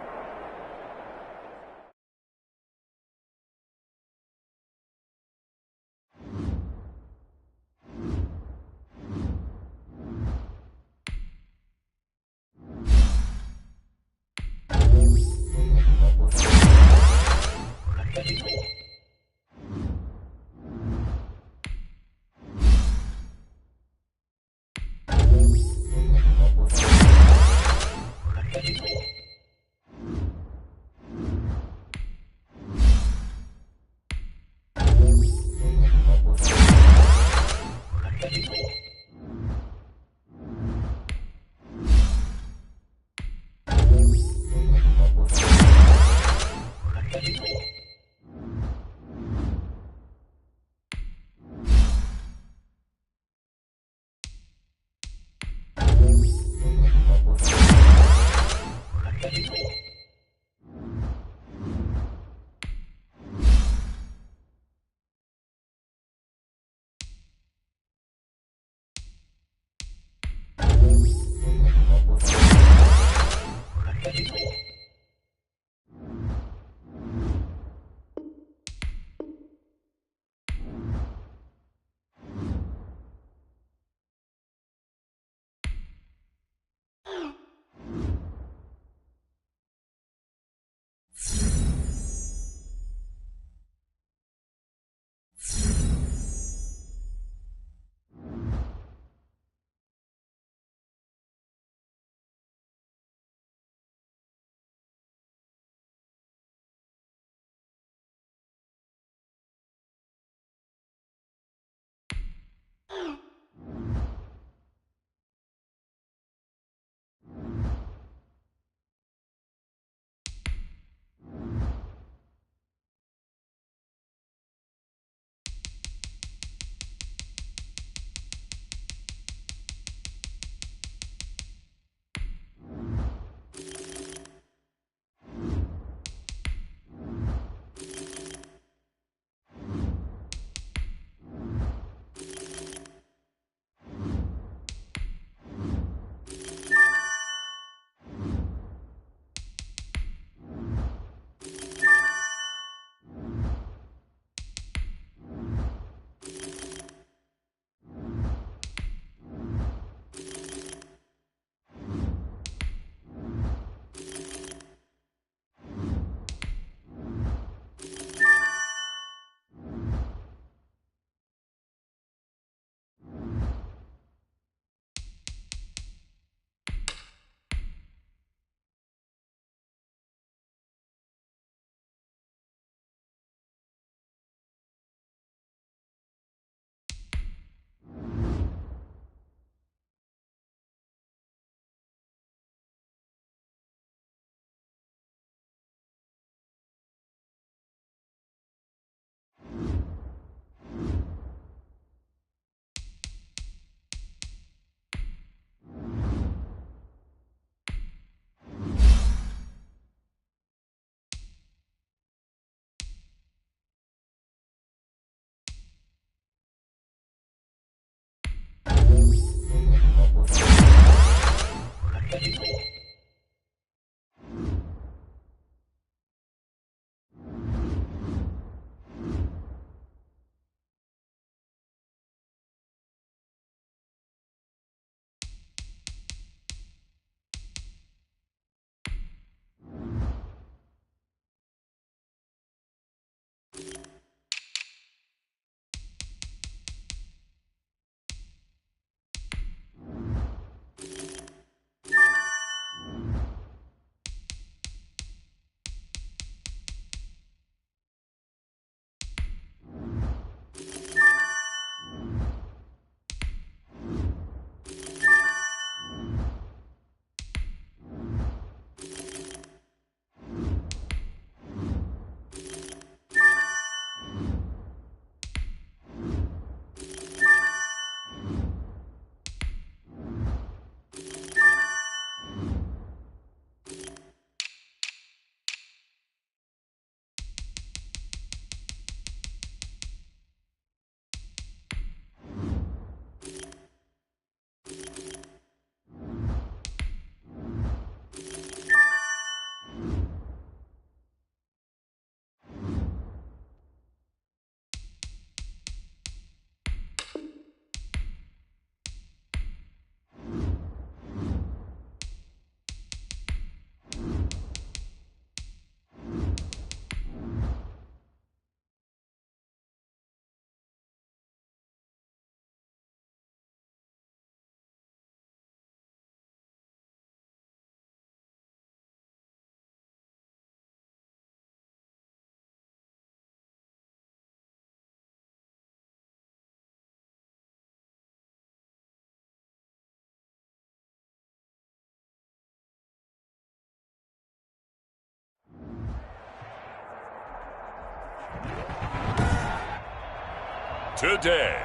today.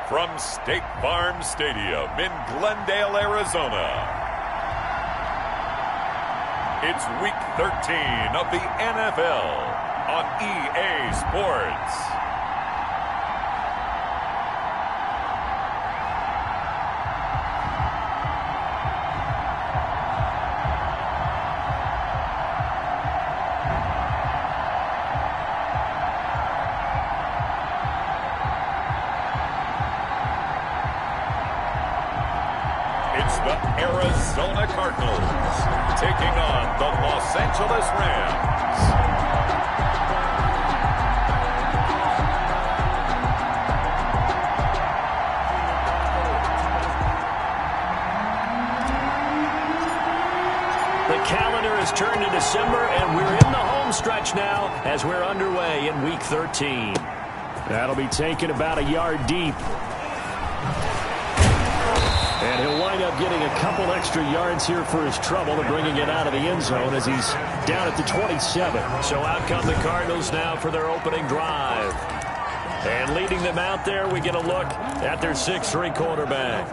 From State Farm Stadium in Glendale, Arizona, it's Week 13 of the NFL on EA Sports. It's the Arizona Cardinals taking on the Los Angeles Rams. The calendar has turned to December, and we're in the home stretch now as we're underway in Week 13. That'll be taken about a yard deep. And he'll wind up getting a couple extra yards here for his trouble and bringing it out of the end zone as he's down at the 27. So out come the Cardinals now for their opening drive. And leading them out there, we get a look at their 6'3" quarterback.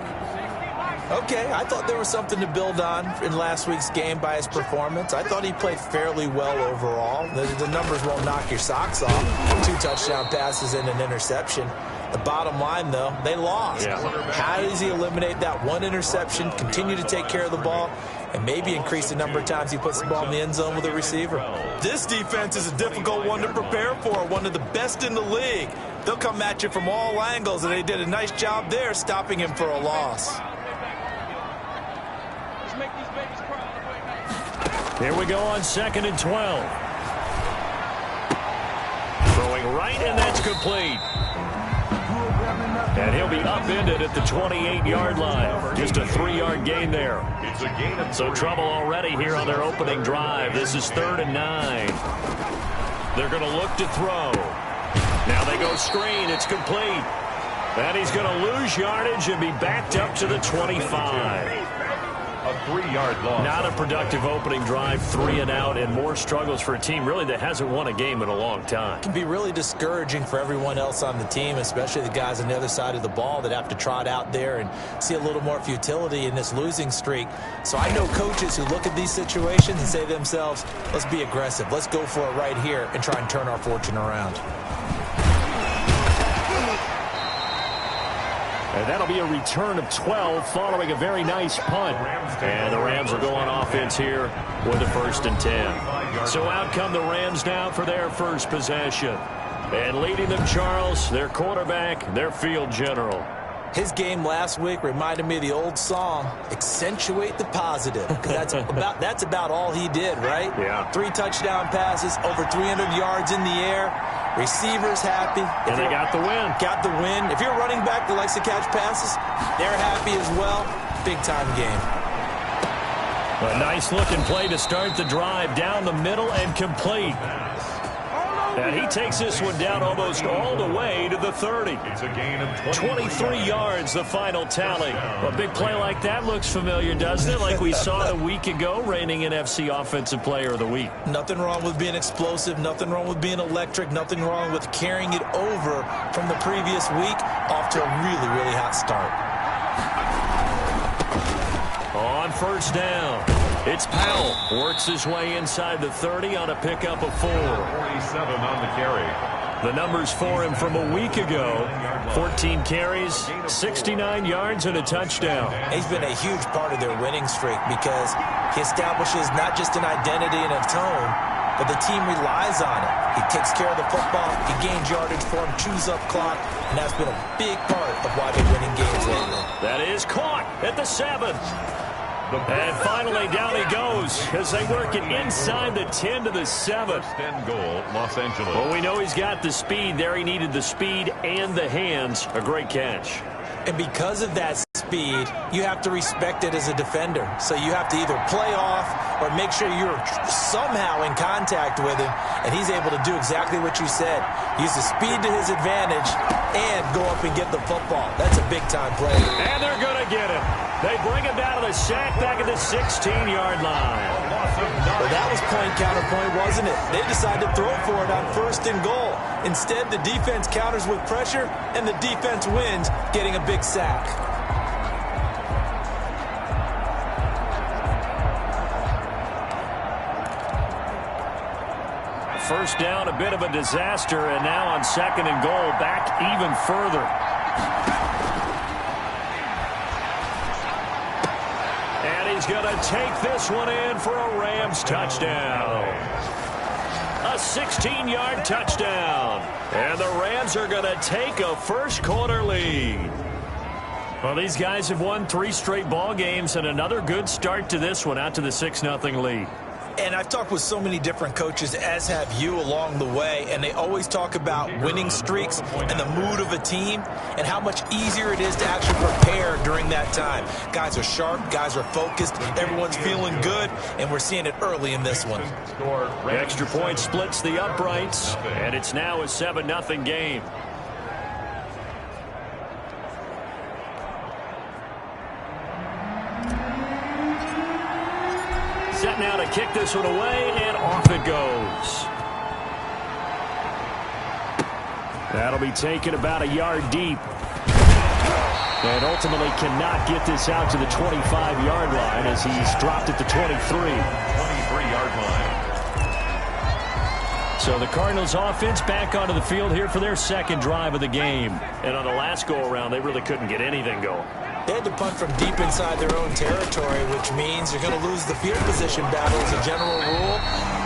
Okay, I thought there was something to build on in last week's game by his performance. I thought he played fairly well overall. The numbers won't knock your socks off. 2 touchdown passes and an interception. The bottom line, though, they lost. Yeah. How does he eliminate that one interception, continue to take care of the ball, and maybe increase the number of times he puts the ball in the end zone with a receiver? This defense is a difficult one to prepare for, one of the best in the league. They'll come at you from all angles, and they did a nice job there stopping him for a loss. Here we go on 2nd and 12. Throwing right, and that's complete. And he'll be upended at the 28-yard line. Just a 3-yard gain there. It's a gain of So trouble already here on their opening drive. This is 3rd and 9. They're going to look to throw. Now they go screen. It's complete. And he's going to lose yardage and be backed up to the 25. a 3-yard loss. Not a productive opening drive, 3 and out, and more struggles for a team really that hasn't won a game in a long time. It can be really discouraging for everyone else on the team, especially the guys on the other side of the ball that have to trot out there and see a little more futility in this losing streak. So I know coaches who look at these situations and say to themselves, let's be aggressive. Let's go for it right here and try and turn our fortune around. And that'll be a return of 12 following a very nice punt. And the Rams will go on offense here with the 1st and 10. So out come the Rams now for their first possession. And leading them, Charles, their quarterback, their field general. His game last week reminded me of the old song, accentuate the positive. Because that's about all he did, right? Yeah. 3 touchdown passes, over 300 yards in the air. Receivers happy. And they got the win. Got the win. If you're a running back that likes to catch passes, they're happy as well. Big-time game. A nice-looking play to start the drive down the middle and complete. And he takes this one down almost all the way to the 30. It's a gain of 23 yards, the final tally. A big play like that looks familiar, doesn't it? Like we saw a week ago, reigning NFC Offensive Player of the Week. Nothing wrong with being explosive. Nothing wrong with being electric. Nothing wrong with carrying it over from the previous week off to a really, really hot start. On 1st down, it's Powell. Works his way inside the 30 on a pickup of 4. 47 on the carry. The numbers for him from a week ago, 14 carries, 69 yards, and a touchdown. He's been a huge part of their winning streak because he establishes not just an identity and a tone, but the team relies on it. He takes care of the football, he gains yardage for him, chews up clock, and that's been a big part of why they're winning games lately. That is caught at the 7. And finally, down he goes as they work it inside the 10 to the 7. 1st and goal, Los Angeles. Well, we know he's got the speed there. He needed the speed and the hands. A great catch. And because of that speed, you have to respect it as a defender. So you have to either play off or make sure you're somehow in contact with him, and he's able to do exactly what you said. Use the speed to his advantage and go up and get the football. That's a big-time play. And they're going to get him. They bring him down to the sack back at the 16-yard line. Well, that was point counterpoint, wasn't it? They decided to throw for it on 1st and goal. Instead, the defense counters with pressure, and the defense wins, getting a big sack. First down, a bit of a disaster, and now on 2nd and goal, back even further. And he's going to take this one in for a Rams touchdown. A 16-yard touchdown. And the Rams are going to take a first-quarter lead. Well, these guys have won 3 straight ball games, and another good start to this one, out to the 6-0 lead. And I've talked with so many different coaches, as have you, along the way, and they always talk about winning streaks and the mood of a team and how much easier it is to actually prepare during that time. Guys are sharp, guys are focused, everyone's feeling good, and we're seeing it early in this one. The extra point splits the uprights, and it's now a 7-0 game. Set now to kick this one away, and off it goes. That'll be taken about a yard deep. And ultimately cannot get this out to the 25-yard line as he's dropped at the 23. 23-yard line. So the Cardinals offense back onto the field here for their 2nd drive of the game. And on the last go-around, they really couldn't get anything going. They had to punt from deep inside their own territory, which means you're going to lose the field position battle as a general rule.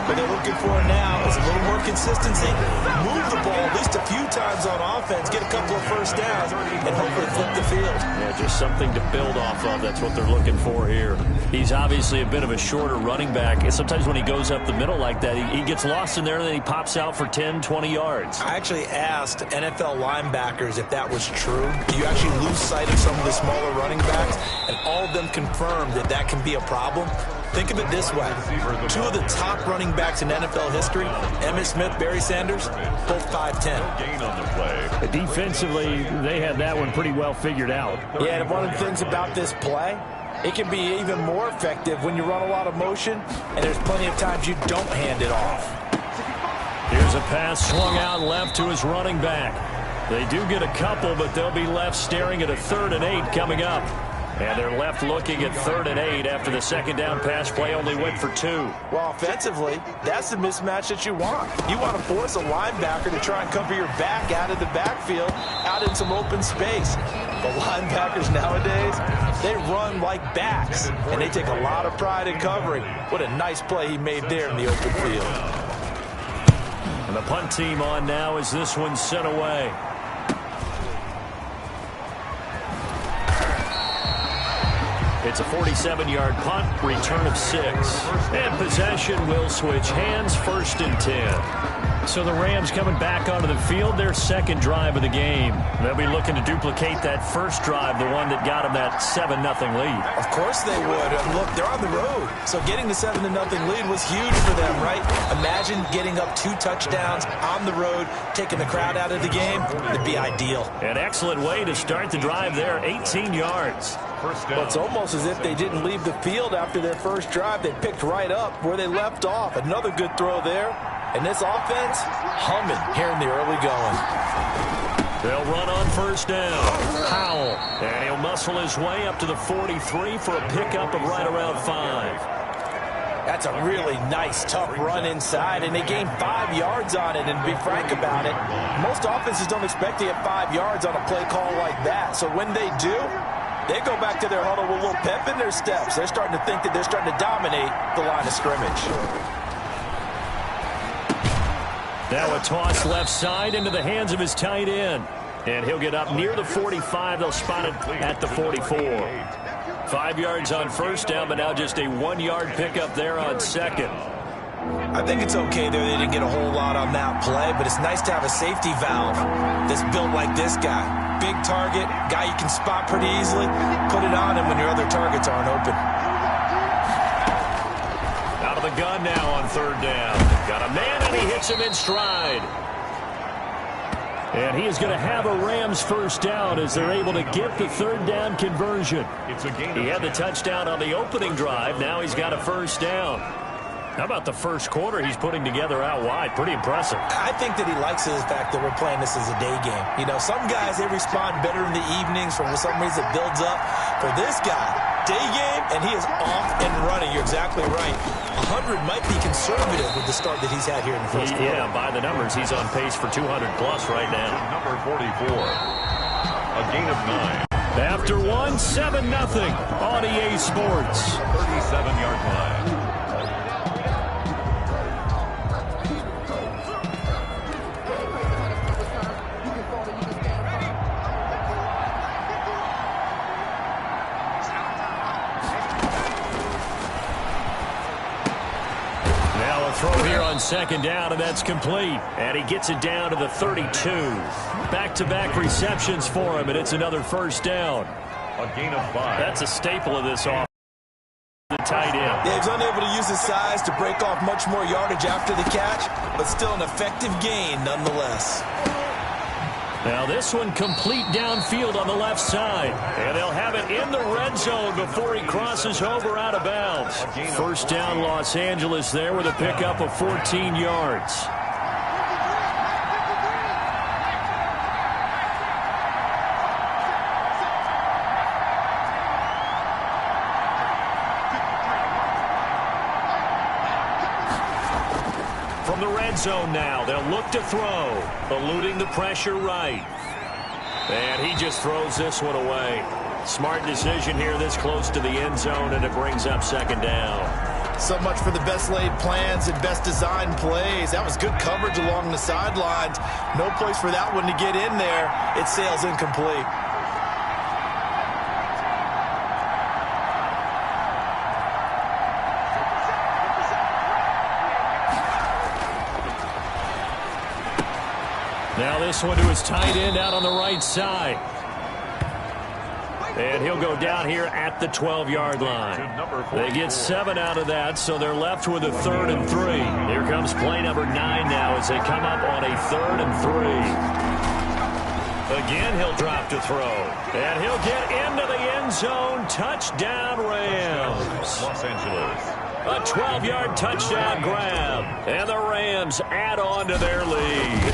What they're looking for now is a little more consistency, move the ball at least a few times on offense, get a couple of first downs, and hopefully flip the field. Yeah, just something to build off of. That's what they're looking for here. He's obviously a bit of a shorter running back. And sometimes when he goes up the middle like that, he gets lost in there, and then he pops out for 10, 20 yards. I actually asked NFL linebackers if that was true. Do you actually lose sight of some of the smaller running backs? And all of them confirmed that that can be a problem. Think of it this way. 2 of the top running backs in NFL history, Emmitt Smith, Barry Sanders, both 5'10". Defensively, they had that one pretty well figured out. Yeah, and one of the things about this play, it can be even more effective when you run a lot of motion, and there's plenty of times you don't hand it off. Here's a pass swung out left to his running back. They do get a couple, but they'll be left staring at a 3rd and 8 coming up. And they're left looking at 3rd and 8 after the 2nd down pass play only went for 2. Well, offensively, that's the mismatch that you want. You want to force a linebacker to try and cover your back out of the backfield, out in some open space. The linebackers nowadays, they run like backs, and they take a lot of pride in covering. What a nice play he made there in the open field. And the punt team on now as this one's sent away. It's a 47-yard punt, return of 6. And possession will switch hands, 1st and 10. So the Rams coming back onto the field, their 2nd drive of the game. They'll be looking to duplicate that first drive, the one that got them that 7-0 lead. Of course they would. Look, they're on the road. So getting the 7-0 lead was huge for them, right? Imagine getting up 2 touchdowns on the road, taking the crowd out of the game. It'd be ideal. An excellent way to start the drive there, 18 yards. Well, it's almost as if they didn't leave the field after their first drive. They picked right up where they left off. Another good throw there. And this offense, humming here in the early going. They'll run on 1st down. Howell. And he'll muscle his way up to the 43 for a pickup of right around 5. That's a really nice, tough run inside, and they gained 5 yards on it. And to be frank about it, most offenses don't expect to get 5 yards on a play call like that. So when they do, they go back to their huddle with a little pep in their steps. They're starting to think that they're starting to dominate the line of scrimmage. Now a toss left side into the hands of his tight end. And he'll get up near the 45. They'll spot it at the 44. 5 yards on 1st down, but now just a 1-yard pickup there on 2nd. I think it's okay there. They didn't get a whole lot on that play, but it's nice to have a safety valve that's built like this guy. Big target, guy you can spot pretty easily. Put it on him when your other targets aren't open. Out of the gun now on 3rd down. Got a man, and he hits him in stride. And he is going to have a Rams first down as they're able to get the third down conversion. He had the touchdown on the opening drive. Now he's got a first down. How about the first quarter he's putting together out wide? Pretty impressive. I think that he likes the fact that we're playing this as a day game. You know, some guys, they respond better in the evenings. For some reason, it builds up. For this guy, day game, and he is off and running. You're exactly right. 100 might be conservative with the start that he's had here in the first quarter. Yeah, by the numbers, he's on pace for 200-plus right now. Number 44, a gain of 9. After one, 7-0 on EA Sports. 37-yard line. Throw here on second down, and that's complete. And he gets it down to the 32. Back-to-back receptions for him, and it's another first down. A gain of 5. That's a staple of this offense. The tight end. Yeah, he's unable to use his size to break off much more yardage after the catch, but still an effective gain nonetheless. Now this one complete downfield on the left side. And they'll have it in the red zone before he crosses over out of bounds. First down Los Angeles there with a pickup of 14 yards. From the red zone now, they'll look to throw, eluding the pressure right. And he just throws this one away. Smart decision here this close to the end zone, and it brings up second down. So much for the best laid plans and best designed plays. That was good coverage along the sidelines. No place for that one to get in there. It sails incomplete. Now this one to his tight end out on the right side. And he'll go down here at the 12-yard line. They get 7 out of that, so they're left with a 3rd and 3. Here comes play number 9 now as they come up on a 3rd and 3. Again, he'll drop to throw. And he'll get into the end zone. Touchdown, Rams. Los Angeles. A 12-yard touchdown grab. And the Rams add on to their lead.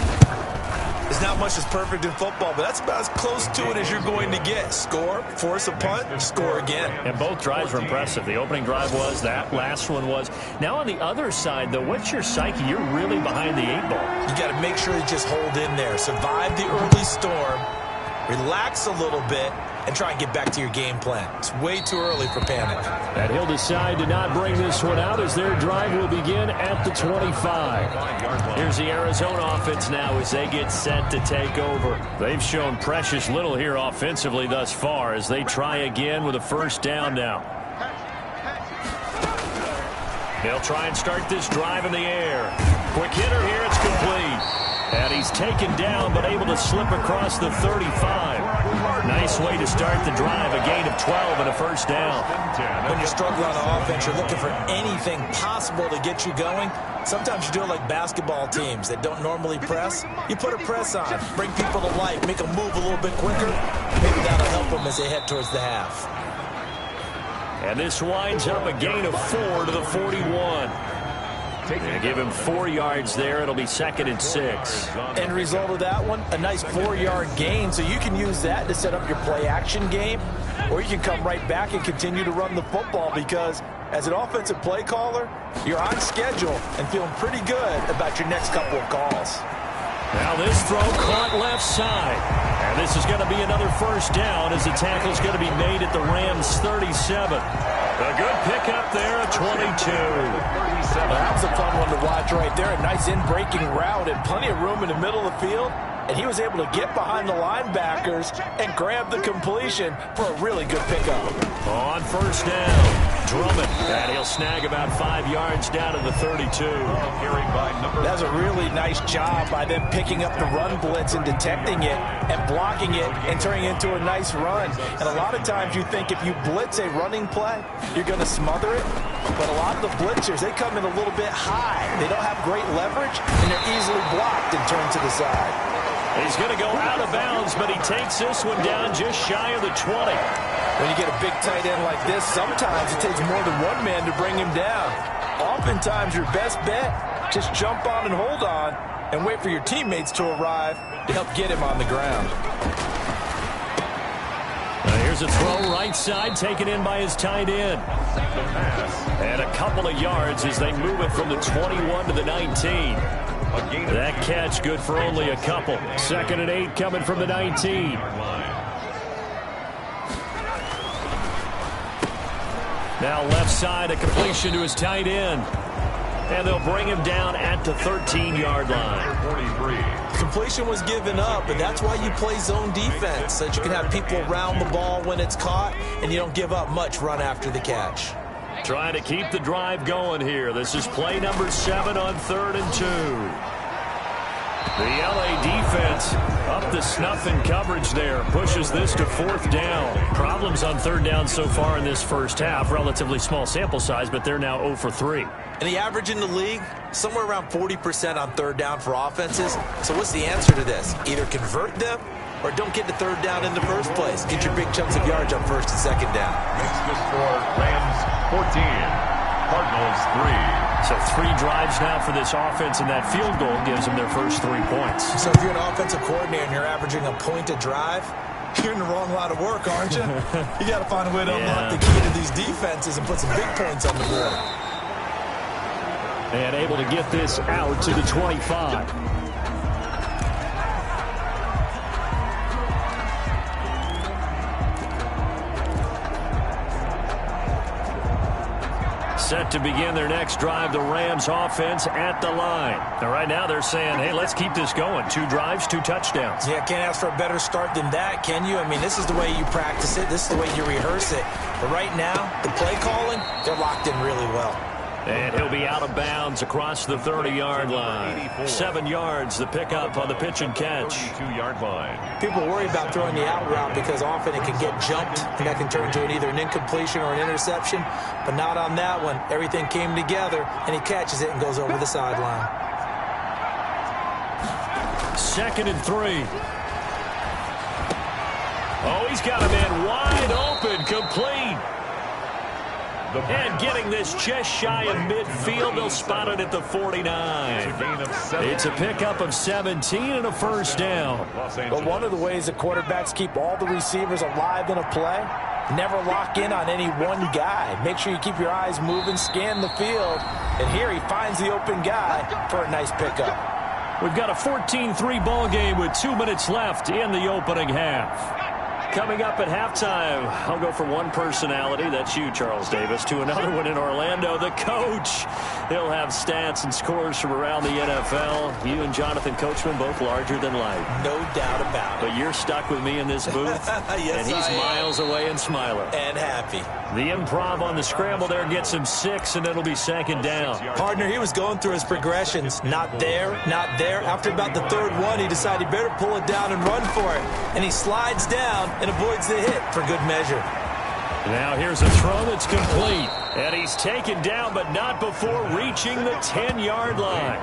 There's not much that's perfect in football, but that's about as close to it as you're going to get. Score, force a punt, score again. And both drives were impressive. The opening drive was, that last one was. Now on the other side, though, what's your psyche? You're really behind the 8 ball. You got to make sure you just hold in there. Survive the early storm, relax a little bit, and try and get back to your game plan. It's way too early for panic. And he'll decide to not bring this one out as their drive will begin at the 25. Here's the Arizona offense now as they get set to take over. They've shown precious little here offensively thus far as they try again with a first down now. They'll try and start this drive in the air. Quick hitter here, it's complete. And he's taken down but able to slip across the 35. Nice way to start the drive, a gain of 12 and a first down. When you're struggling on offense, you're looking for anything possible to get you going. Sometimes you do it like basketball teams that don't normally press. You put a press on, bring people to life, make them move a little bit quicker. Maybe that'll help them as they head towards the half. And this winds up a gain of 4 to the 41. They give him 4 yards there. It'll be 2nd and 6. End result of that one, a nice 4-yard gain. So you can use that to set up your play-action game, or you can come right back and continue to run the football because as an offensive play caller, you're on schedule and feeling pretty good about your next couple of calls. Now this throw caught left side. And this is going to be another first down as the tackle's going to be made at the Rams' 37. A good pickup there at 22. Well, that was a fun one to watch right there. A nice in-breaking route and plenty of room in the middle of the field. And he was able to get behind the linebackers and grab the completion for a really good pickup. On first down, Drummond. And he'll snag about 5 yards down to the 32. That's a really nice job by them picking up the run blitz and detecting it and blocking it and turning it into a nice run. And a lot of times you think if you blitz a running play, you're going to smother it. But a lot of the blitzers, they come in a little bit high. They don't have great leverage, and they're easily blocked and turned to the side. He's going to go out of bounds, but he takes this one down just shy of the 20. When you get a big tight end like this, sometimes it takes more than one man to bring him down. Oftentimes, your best bet, just jump on and hold on and wait for your teammates to arrive to help get him on the ground. Here's a throw right side, taken in by his tight end. And a couple of yards as they move it from the 21 to the 19. That catch good for only a couple. 2nd and 8 coming from the 19. Now left side, a completion to his tight end. And they'll bring him down at the 13-yard line. Completion was given up, but that's why you play zone defense, so that you can have people around the ball when it's caught, and you don't give up much run after the catch. Trying to keep the drive going here. This is play number 7 on 3rd and 2. The LA defense up the snuff in coverage there. Pushes this to 4th down. Problems on 3rd down so far in this first half. Relatively small sample size, but they're now 0 for 3. And the average in the league, somewhere around 40% on 3rd down for offenses. So what's the answer to this? Either convert them or don't get to 3rd down in the first place. Get your big chunks of yards on 1st and 2nd down. Makes the score Rams 14, Cardinals 3. So 3 drives now for this offense, and that field goal gives them their first 3 points. So if you're an offensive coordinator and you're averaging a point a drive, you're in the wrong line of work, aren't you? You got to find a way to unlock the key to these defenses and put some big points on the board. And able to get this out to the 25. Set to begin their next drive, the Rams offense at the line. And right now they're saying, hey, let's keep this going. 2 drives, 2 touchdowns. Yeah, can't ask for a better start than that, can you? I mean, this is the way you practice it. This is the way you rehearse it. But right now, the play calling, they're locked in really well. And he'll be out of bounds across the 30-yard line. 7 yards, the pickup on the pitch and catch. 32-yard line. People worry about throwing the out route because often it can get jumped, and that can turn into either an incompletion or an interception. But not on that one. Everything came together, and he catches it and goes over the sideline. 2nd and 3. Oh, he's got a man wide open, complete. And getting this just shy of midfield, they'll spot it at the 49. It's a pickup of 17 and a first down. But one of the ways that quarterbacks keep all the receivers alive in a play, never lock in on any one guy. Make sure you keep your eyes moving, scan the field. And here he finds the open guy for a nice pickup. We've got a 14-3 ball game with 2 minutes left in the opening half. Coming up at halftime, I'll go from one personality, that's you, Charles Davis, to another one in Orlando, the coach. He'll have stats and scores from around the NFL. You and Jonathan Coachman, both larger than life. No doubt about it. But you're stuck with me in this booth, yes, and he's miles away and smiling. And happy. The improv on the scramble there gets him 6, and it'll be 2nd down. Partner, he was going through his progressions. Not there, not there. After about the 3rd one, he decided he better pull it down and run for it. And he slides down and avoids the hit for good measure. Now here's a throw that's complete. And he's taken down, but not before reaching the 10-yard line.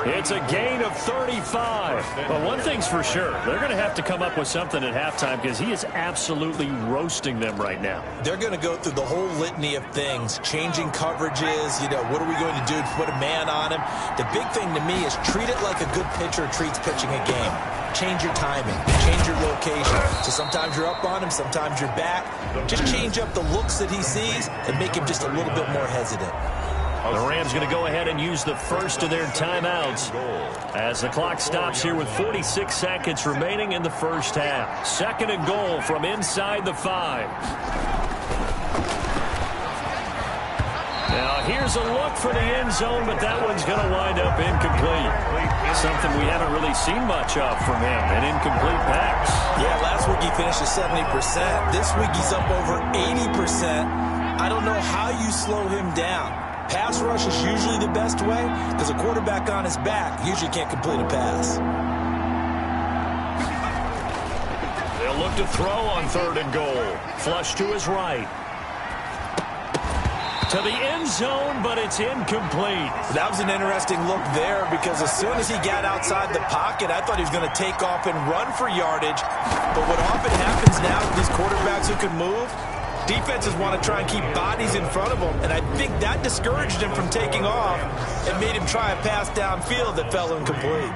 It's a gain of 35. But one thing's for sure, they're going to have to come up with something at halftime because he is absolutely roasting them right now. They're going to go through the whole litany of things, changing coverages, what are we going to do to put a man on him? The big thing to me is treat it like a good pitcher treats pitching a game. Change your timing, change your location. So sometimes you're up on him, sometimes you're back. Just change up the looks that he sees and make him just a little bit more hesitant. The Rams going to go ahead and use the first of their timeouts as the clock stops here with 46 seconds remaining in the first half. 2nd and goal from inside the 5. Now here's a look for the end zone, but that one's going to wind up incomplete. Something we haven't really seen much of from him, an incomplete pass. Yeah, last week he finished at 70%. This week he's up over 80%. I don't know how you slow him down. Pass rush is usually the best way because a quarterback on his back usually can't complete a pass. They'll look to throw on 3rd and goal. Flush to his right. to the end zone, but it's incomplete. That was an interesting look there because as soon as he got outside the pocket, I thought he was going to take off and run for yardage. But what often happens now with these quarterbacks who can move, defenses want to try and keep bodies in front of them, and I think that discouraged him from taking off and made him try a pass downfield that fell incomplete.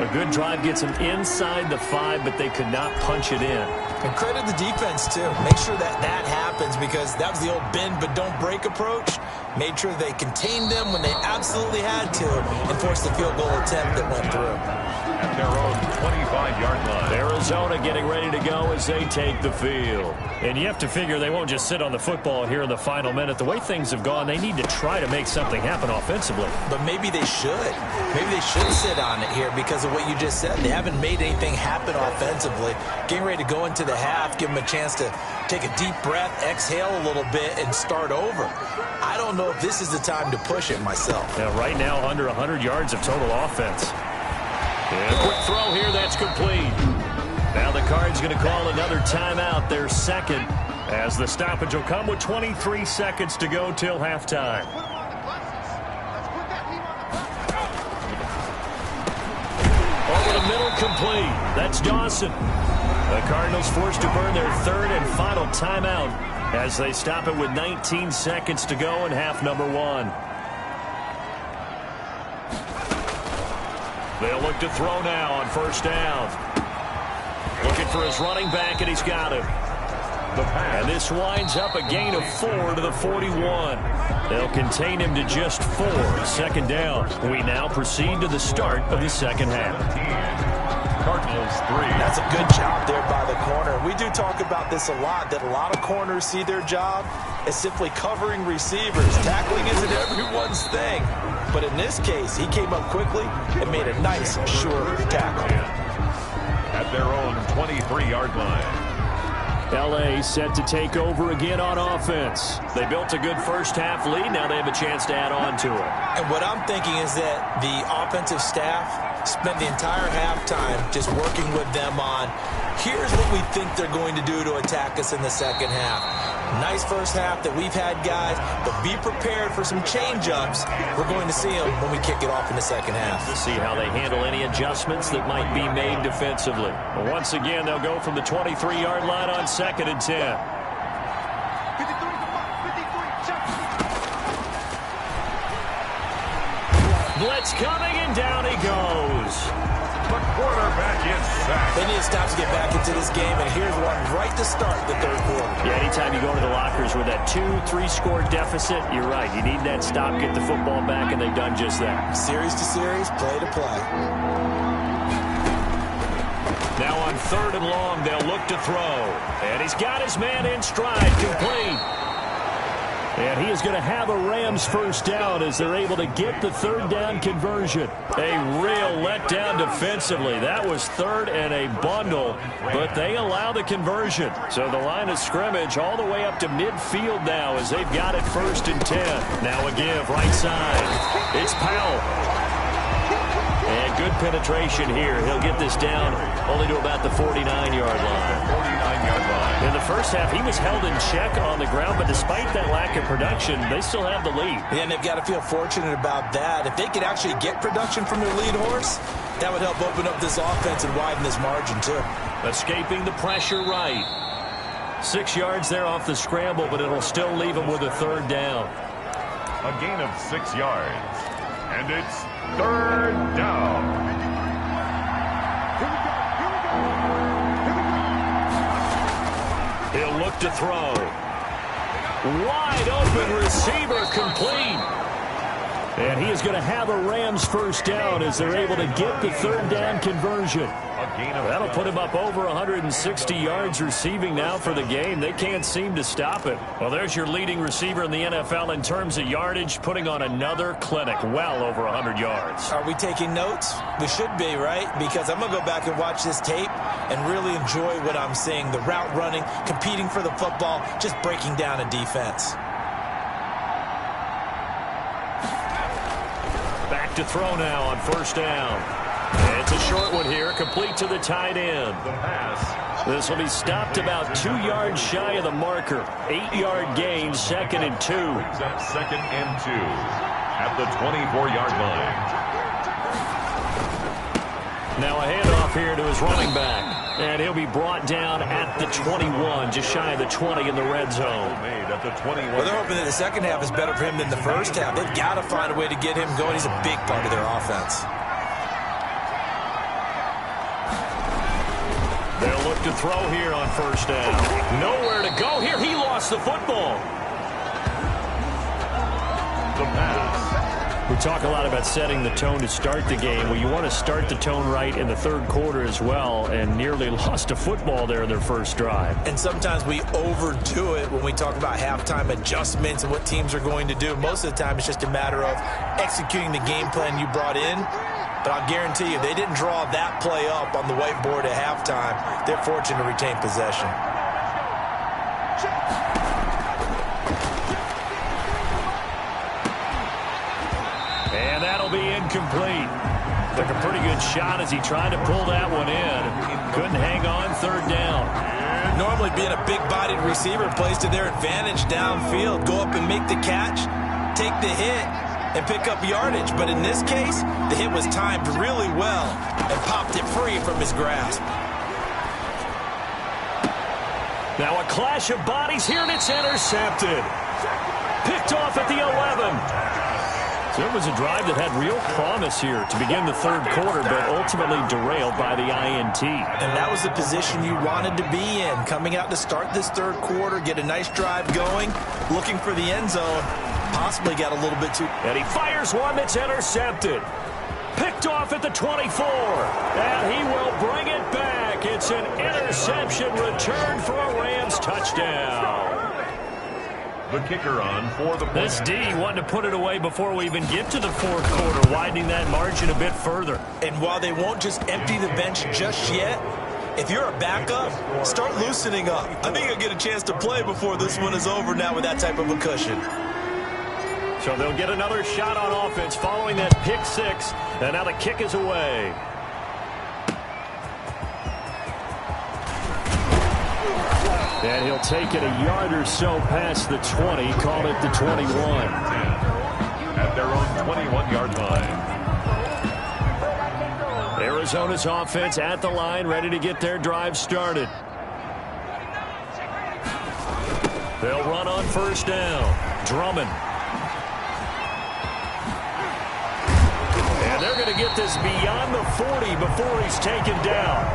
A good drive gets them inside the 5, but they could not punch it in. And credit the defense, too. Make sure that that happens because that was the old bend but don't break approach. Made sure they contained them when they absolutely had to and forced the field goal attempt that went through. At their own 25-yard line. Arizona getting ready to go as they take the field. And you have to figure they won't just sit on the football here in the final minute. The way things have gone, they need to try to make something happen offensively. But maybe they should. Maybe they should sit on it here because of what you just said. They haven't made anything happen offensively. Getting ready to go into the half, give them a chance to take a deep breath, exhale a little bit, and start over. I don't know if this is the time to push it myself. Now, right now, under 100 yards of total offense. And a quick throw here, that's complete. Now the Cards going to call another timeout, their second, as the stoppage will come with 23 seconds to go till halftime. Over the middle, complete. That's Dawson. The Cardinals forced to burn their third and final timeout as they stop it with 19 seconds to go in half number 1. They'll look to throw now on first down. Looking for his running back, and he's got him. And this winds up a gain of 4 to the 41. They'll contain him to just 4. Second down. We now proceed to the start of the second half. Cardinals 3. That's a good job there by the corner. We do talk about this a lot, that a lot of corners see their job as simply covering receivers. Tackling isn't everyone's thing. But in this case, he came up quickly and made a nice, sure tackle. At their own 23-yard line. L.A. set to take over again on offense. They built a good first-half lead. Now they have a chance to add on to it. And what I'm thinking is that the offensive staff spent the entire halftime just working with them on, here's what we think they're going to do to attack us in the second half. Nice first half that we've had, guys, but be prepared for some change-ups. We're going to see them when we kick it off in the second half. To see how they handle any adjustments that might be made defensively. But once again, they'll go from the 23-yard line on second and 10. Blitz coming, and down he goes. The quarterback is sacked. They need to stop to get back into this game, and here's one right to start the third quarter. Yeah, anytime you go to the lockers with that 2-3 score deficit, you're right. You need that stop, get the football back, and they've done just that. Series to series, play to play. Now on third and long, they'll look to throw. And he's got his man in stride, complete. And he is going to have a Rams first down as they're able to get the third down conversion. A real letdown defensively. That was third and a bundle, but they allow the conversion. So the line of scrimmage all the way up to midfield now as they've got it first and 10. Now a give right side. It's Powell. And good penetration here. He'll get this down only to about the 49-yard line. 49-yard line. In the first half, he was held in check on the ground, but despite that lack of production, they still have the lead. And they've got to feel fortunate about that. If they could actually get production from their lead horse, that would help open up this offense and widen this margin, too. Escaping the pressure right. 6 yards there off the scramble, but it'll still leave him with a third down. A gain of 6 yards. And it's third down. He'll look to throw. Wide open receiver, complete. And he is going to have a Rams first down as they're able to get the third down conversion. That'll put him up over 160 yards receiving now for the game. They can't seem to stop it. Well, there's your leading receiver in the NFL in terms of yardage, putting on another clinic, well over 100 yards. Are we taking notes? We should be, right? Because I'm going to go back and watch this tape and really enjoy what I'm seeing. The route running, competing for the football, just breaking down a defense. Back to throw now on first down. It's a short one here, complete to the tight end. The pass This will be stopped about 2 yards shy of the marker. 8-yard gain, 2nd and 2. Brings up 2nd and 2 at the 24-yard line. Now a handoff here to his running back. And he'll be brought down at the 21, just shy of the 20 in the red zone. Made at the 21. Well, they're hoping that the second half is better for him than the first half. They've got to find a way to get him going. He's a big part of their offense. They'll look to throw here on first down. Nowhere to go here. He lost the football. The pass. We talk a lot about setting the tone to start the game. Well, you want to start the tone right in the third quarter as well, and nearly lost a football there in their first drive. And sometimes we overdo it when we talk about halftime adjustments and what teams are going to do. Most of the time, it's just a matter of executing the game plan you brought in. But I'll guarantee you, they didn't draw that play up on the whiteboard at halftime. They're fortunate to retain possession. And that'll be incomplete. Took a pretty good shot as he tried to pull that one in. Couldn't hang on, third down. Normally being a big-bodied receiver plays to their advantage downfield. Go up and make the catch, take the hit, and pick up yardage. But in this case, the hit was timed really well and popped it free from his grasp. Now a clash of bodies here, and it's intercepted. Picked off at the 11. So it was a drive that had real promise here to begin the third quarter, but ultimately derailed by the INT. And that was the position you wanted to be in, coming out to start this third quarter, get a nice drive going, looking for the end zone, possibly got a little bit too... And he fires one that's intercepted. Picked off at the 24, and he will bring it back. It's an interception return for a Rams touchdown. The kicker on for the point. This D wanting to put it away before we even get to the fourth quarter, widening that margin a bit further. And while they won't just empty the bench just yet, if you're a backup, start loosening up. I think you'll get a chance to play before this one is over now with that type of a cushion. So they'll get another shot on offense following that pick six, and now the kick is away. And he'll take it a yard or so past the 20, call it the 21. At their own 21-yard line. Arizona's offense at the line, ready to get their drive started. They'll run on first down. Drummond. And they're going to get this beyond the 40 before he's taken down.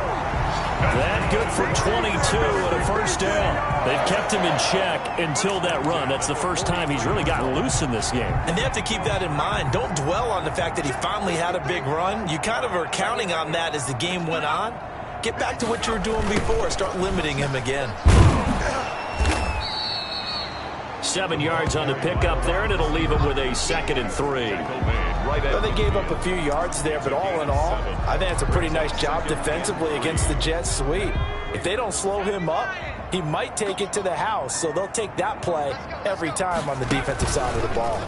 That good for 22 and a first down. They've kept him in check until that run. That's the first time he's really gotten loose in this game. And they have to keep that in mind. Don't dwell on the fact that he finally had a big run. You kind of are counting on that as the game went on. Get back to what you were doing before. Start limiting him again. 7 yards on the pickup there, and it'll leave him with a 2nd and 3. Well, they gave up a few yards there, but all in all, I think it's a pretty nice job defensively against the Jets sweep. If they don't slow him up, he might take it to the house, so they'll take that play every time on the defensive side of the ball.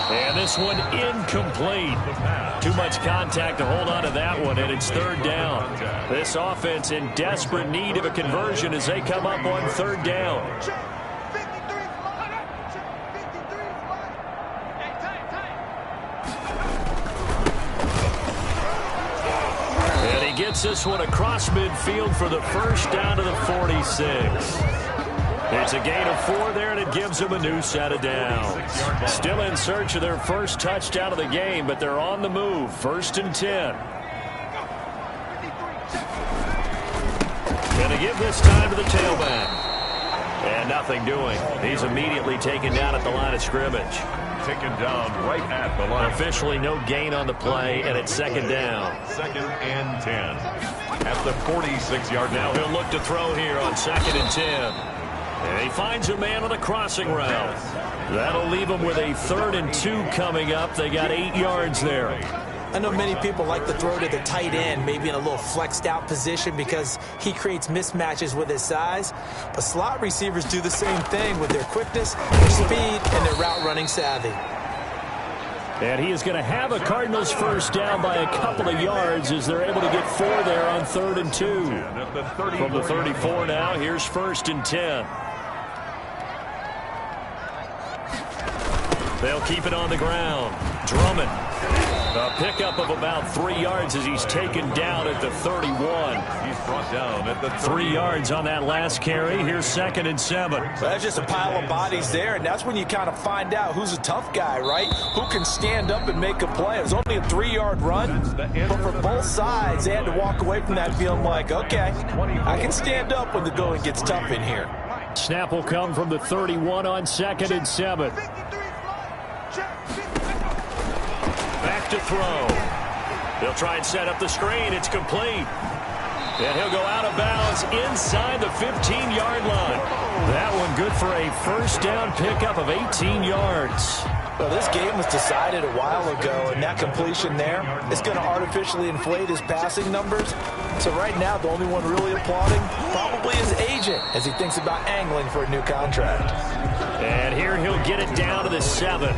And this one incomplete. Too much contact to hold on to that one, and it's third down. This offense in desperate need of a conversion as they come up on third down. And he gets this one across midfield for the first down to the 46. It's a gain of 4 there, and it gives them a new set of downs. Still in search of their first touchdown of the game, but they're on the move. 1st and 10. Going to give this time to the tailback. And nothing doing. He's immediately taken down at the line of scrimmage. Taken down right at the line. Officially no gain on the play, and it's 2nd down. 2nd and 10. At the 46-yard line. Now he'll look to throw here on 2nd and 10. And he finds a man on the crossing route. That'll leave him with a 3rd and 2 coming up. They got 8 yards there. I know many people like to throw to the tight end, maybe in a little flexed out position because he creates mismatches with his size. But slot receivers do the same thing with their quickness, their speed, and their route running savvy. And he is going to have a Cardinals first down by a couple of yards as they're able to get 4 there on 3rd and 2. From the 34 now, here's 1st and 10. They'll keep it on the ground. Drummond. A pickup of about 3 yards as he's taken down at the 31. He's brought down at the 3 yards on that last carry. Here's 2nd and 7. Well, that's just a pile of bodies there, and that's when you kind of find out who's a tough guy, right? Who can stand up and make a play. It was only a 3-yard run, but for both sides, they had to walk away from that feeling like, okay, I can stand up when the going gets tough in here. Snap will come from the 31 on 2nd and 7. Back to throw. They'll try and set up the screen. It's complete. And he'll go out of bounds inside the 15-yard line. That one good for a first down pickup of 18 yards. Well, this game was decided a while ago, and that completion there is going to artificially inflate his passing numbers. So right now, the only one really applauding probably his agent as he thinks about angling for a new contract. And here he'll get it down to the 7.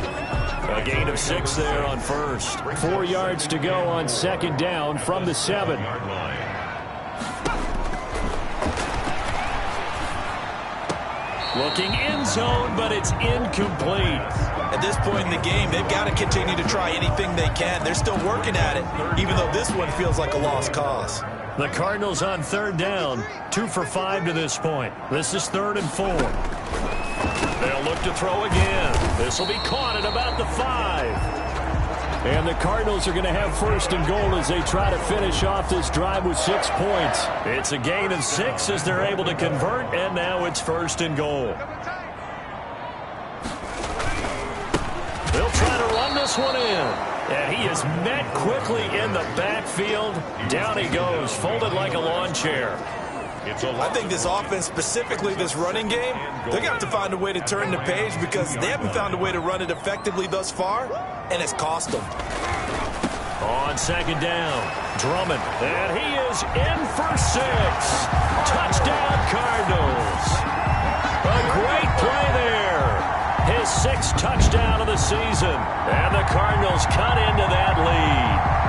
A gain of 6 there on 1st. 4 yards to go on 2nd down from the 7. Looking end zone, but it's incomplete. At this point in the game, they've got to continue to try anything they can. They're still working at it, even though this one feels like a lost cause. The Cardinals on 3rd down, 2 for 5 to this point. This is 3rd and 4. They'll look to throw again. This will be caught at about the 5. And the Cardinals are going to have 1st and goal as they try to finish off this drive with 6 points. It's a gain of 6 as they're able to convert, and now it's 1st and goal. They'll try to run this one in. And he is met quickly in the backfield. Down he goes, folded like a lawn chair. I think this offense, specifically this running game, they're going to have to find a way to turn the page because they haven't found a way to run it effectively thus far, and it's cost them. On 2nd down, Drummond, and he is in for 6. Touchdown, Cardinals. A great play there. His 6th touchdown of the season, and the Cardinals cut into that lead.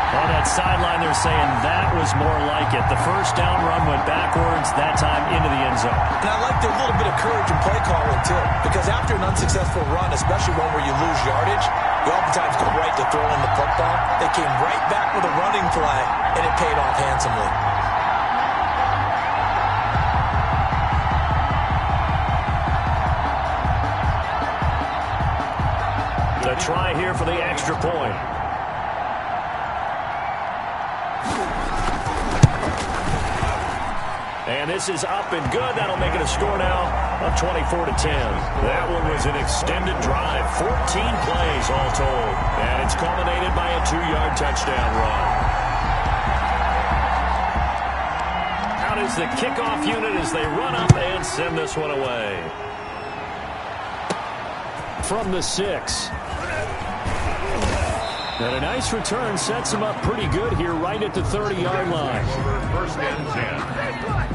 On that sideline, they're saying that was more like it. The first down run went backwards, that time into the end zone. And I like their little bit of courage in play calling, too, because after an unsuccessful run, especially one where you lose yardage, you oftentimes go right to throwing the football. They came right back with a running play, and it paid off handsomely. The try here for the extra point. And this is up and good. That'll make it a score now of 24-10. That one was an extended drive. 14 plays all told. And it's culminated by a 2-yard touchdown run. Out is the kickoff unit as they run up and send this one away. From the 6. And a nice return sets them up pretty good here right at the 30-yard line. 1st and 10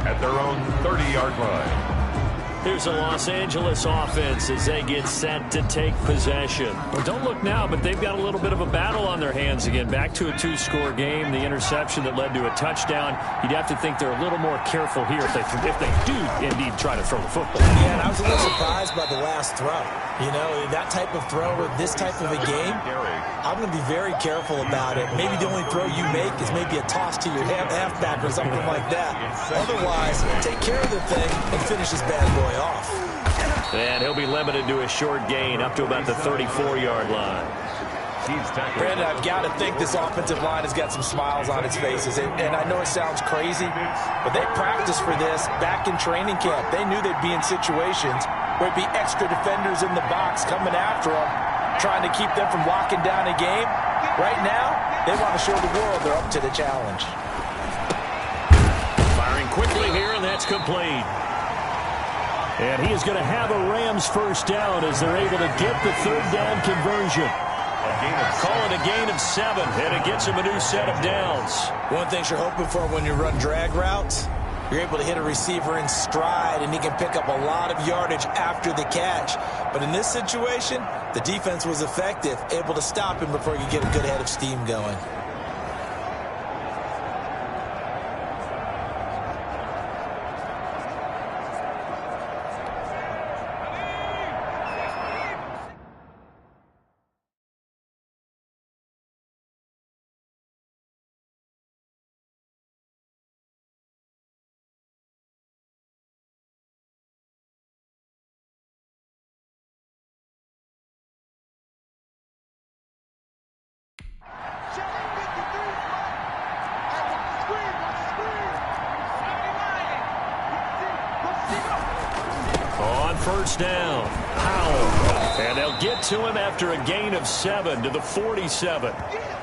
at their own 30-yard line. Here's the Los Angeles offense as they get set to take possession. Well, don't look now, but they've got a little bit of a battle on their hands again. Back to a 2-score game. The interception that led to a touchdown. You'd have to think they're a little more careful here if they do indeed try to throw the football. Yeah, and I was a little surprised by the last throw. You know, that type of throw with this type of a game, I'm going to be very careful about it. Maybe the only throw you make is maybe a toss to your halfback or something like that. Otherwise, take care of the thing and finish this bad boy off. And he'll be limited to a short gain up to about the 34-yard line. Brandon, I've got to think this offensive line has got some smiles on its faces. And I know it sounds crazy, but they practiced for this back in training camp. They knew they'd be in situations where it'd be extra defenders in the box coming after them, trying to keep them from locking down a game. Right now, they want to show the world they're up to the challenge. Firing quickly here, and that's complete. And he is going to have a Rams first down as they're able to get the 3rd down conversion. Call it a gain of 7, and it gets him a new set of downs. One thing you're hoping for when you run drag routes, You're able to hit a receiver in stride, and he can pick up a lot of yardage after the catch. But in this situation, the defense was effective, able to stop him before he could get a good head of steam going. On first down, Powell. And they'll get to him after a gain of 7 to the 47.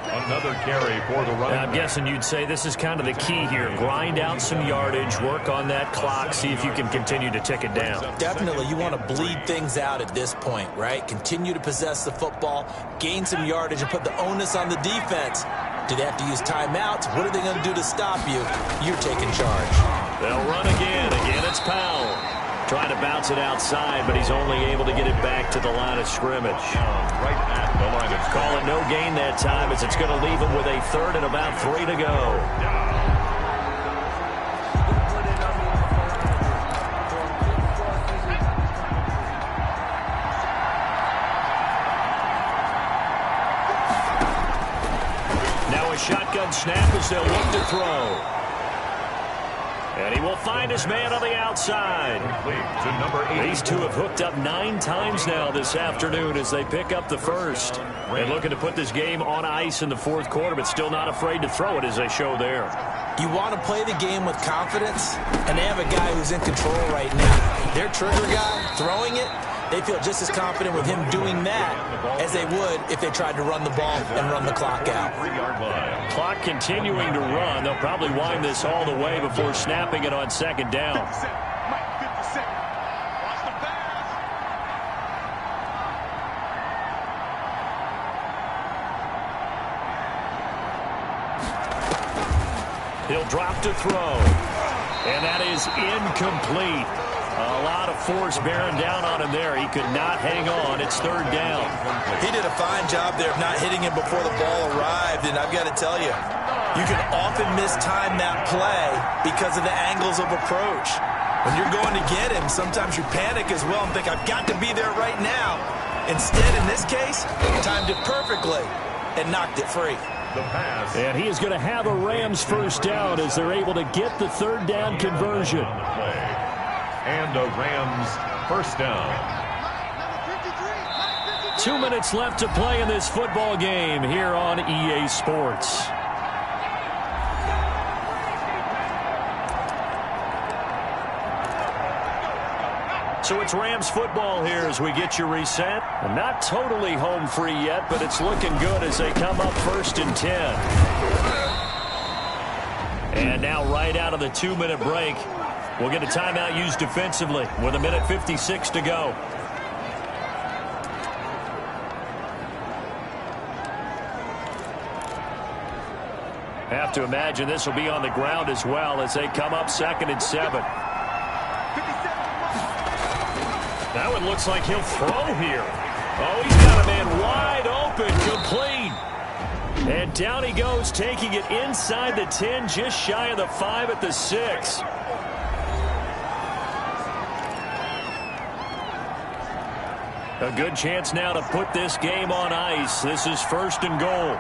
Another carry for the running back. I'm guessing you'd say this is kind of the key here. Grind out some yardage, work on that clock, see if you can continue to tick it down. Definitely, you want to bleed things out at this point, right? Continue to possess the football, gain some yardage, and put the onus on the defense. Do they have to use timeouts? What are they going to do to stop you? You're taking charge. They'll run again. Again, it's Powell. Trying to bounce it outside, but he's only able to get it back to the line of scrimmage. Right at the line of scrimmage. Call it no gain that time as it's going to leave him with a third and about 3 to go. Now a shotgun snap as they'll look to throw. And he will find his man on the outside. To number 8. These two have hooked up 9 times now this afternoon as they pick up the first. And looking to put this game on ice in the fourth quarter, but still not afraid to throw it as they show there. You want to play the game with confidence, and they have a guy who's in control right now. Their trigger guy throwing it, they feel just as confident with him doing that as they would if they tried to run the ball and run the clock out. Clock continuing to run. They'll probably wind this all the way before snapping it on second down. He'll drop to throw. And that is incomplete. A lot of force bearing down on him there. He could not hang on. It's third down. He did a fine job there of not hitting him before the ball arrived, and I've got to tell you, you can often mistime that play because of the angles of approach. When you're going to get him, sometimes you panic as well and think, I've got to be there right now. Instead, in this case, timed it perfectly and knocked it free. The pass. And he is going to have a Rams first down as they're able to get the third down conversion. And a Rams first down. 2 minutes left to play in this football game here on EA Sports. So it's Rams football here as we get you reset. Not totally home free yet, but it's looking good as they come up 1st and 10. And now right out of the 2-minute break, we'll get a timeout used defensively with 1:56 to go. Have to imagine this will be on the ground as well as they come up 2nd and 7. Now it looks like he'll throw here. Oh, he's got a man wide open, complete. And down he goes, taking it inside the 10, just shy of the 5 at the 6. A good chance now to put this game on ice. This is 1st and goal.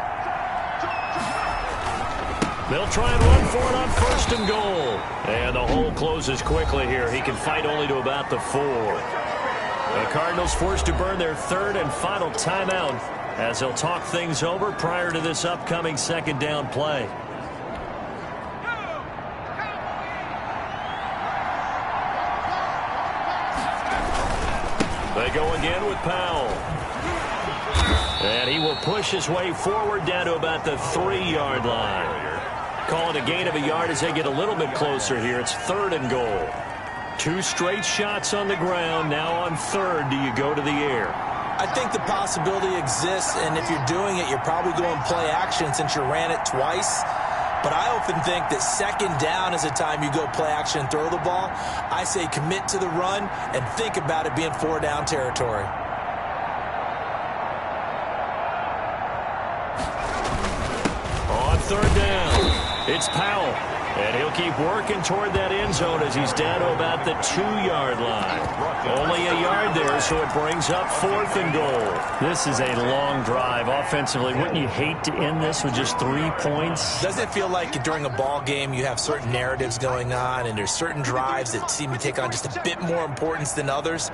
They'll try and run for it on 1st and goal. And the hole closes quickly here. He can fight only to about the 4. The Cardinals forced to burn their 3rd and final timeout as they'll talk things over prior to this upcoming 2nd down play. They go again with Powell. And he will push his way forward down to about the 3-yard line. Calling a gain of a yard as they get a little bit closer here. It's 3rd and goal. 2 straight shots on the ground. Now on 3rd, do you go to the air? I think the possibility exists, and if you're doing it, you're probably going play action since you ran it twice. But I often think that second down is a time you go play action and throw the ball. I say commit to the run and think about it being 4-down territory. On third down, it's Powell. And he'll keep working toward that end zone as he's down to about the 2-yard line. Only a yard there, so it brings up 4th and goal. This is a long drive offensively. Wouldn't you hate to end this with just 3 points? Doesn't it feel like during a ball game you have certain narratives going on and there's certain drives that seem to take on just a bit more importance than others?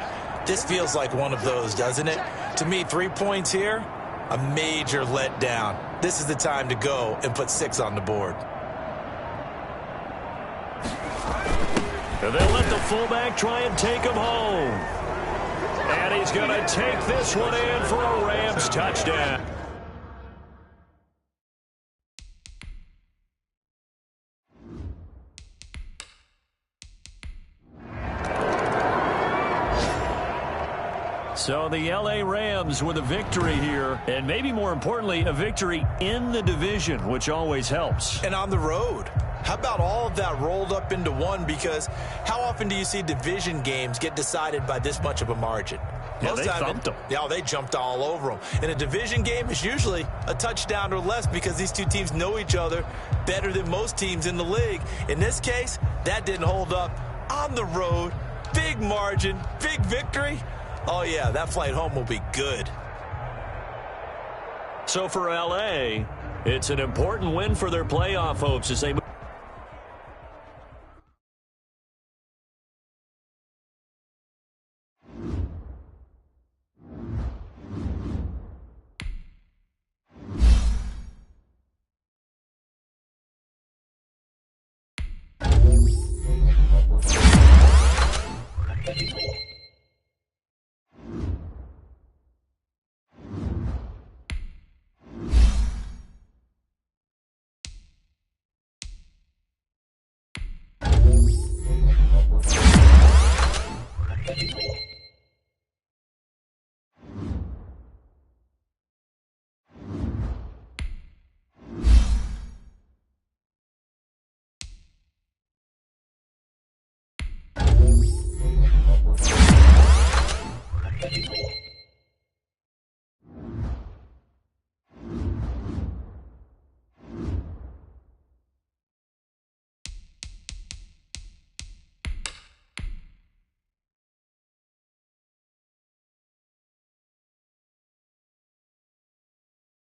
This feels like one of those, doesn't it? To me, 3 points here, a major letdown. This is the time to go and put 6 on the board. And they'll let the fullback try and take him home. And he's going to take this one in for a Rams touchdown. So the L.A. Rams with a victory here, and maybe more importantly, a victory in the division, which always helps. And on the road. How about all of that rolled up into one? Because how often do you see division games get decided by this much of a margin? Yeah, they thumped them. Yeah, they jumped all over them. In a division game, it's usually a touchdown or less because these two teams know each other better than most teams in the league. In this case, that didn't hold up. On the road, big margin, big victory. Oh, yeah, that flight home will be good. So for L.A., it's an important win for their playoff hopes as they move.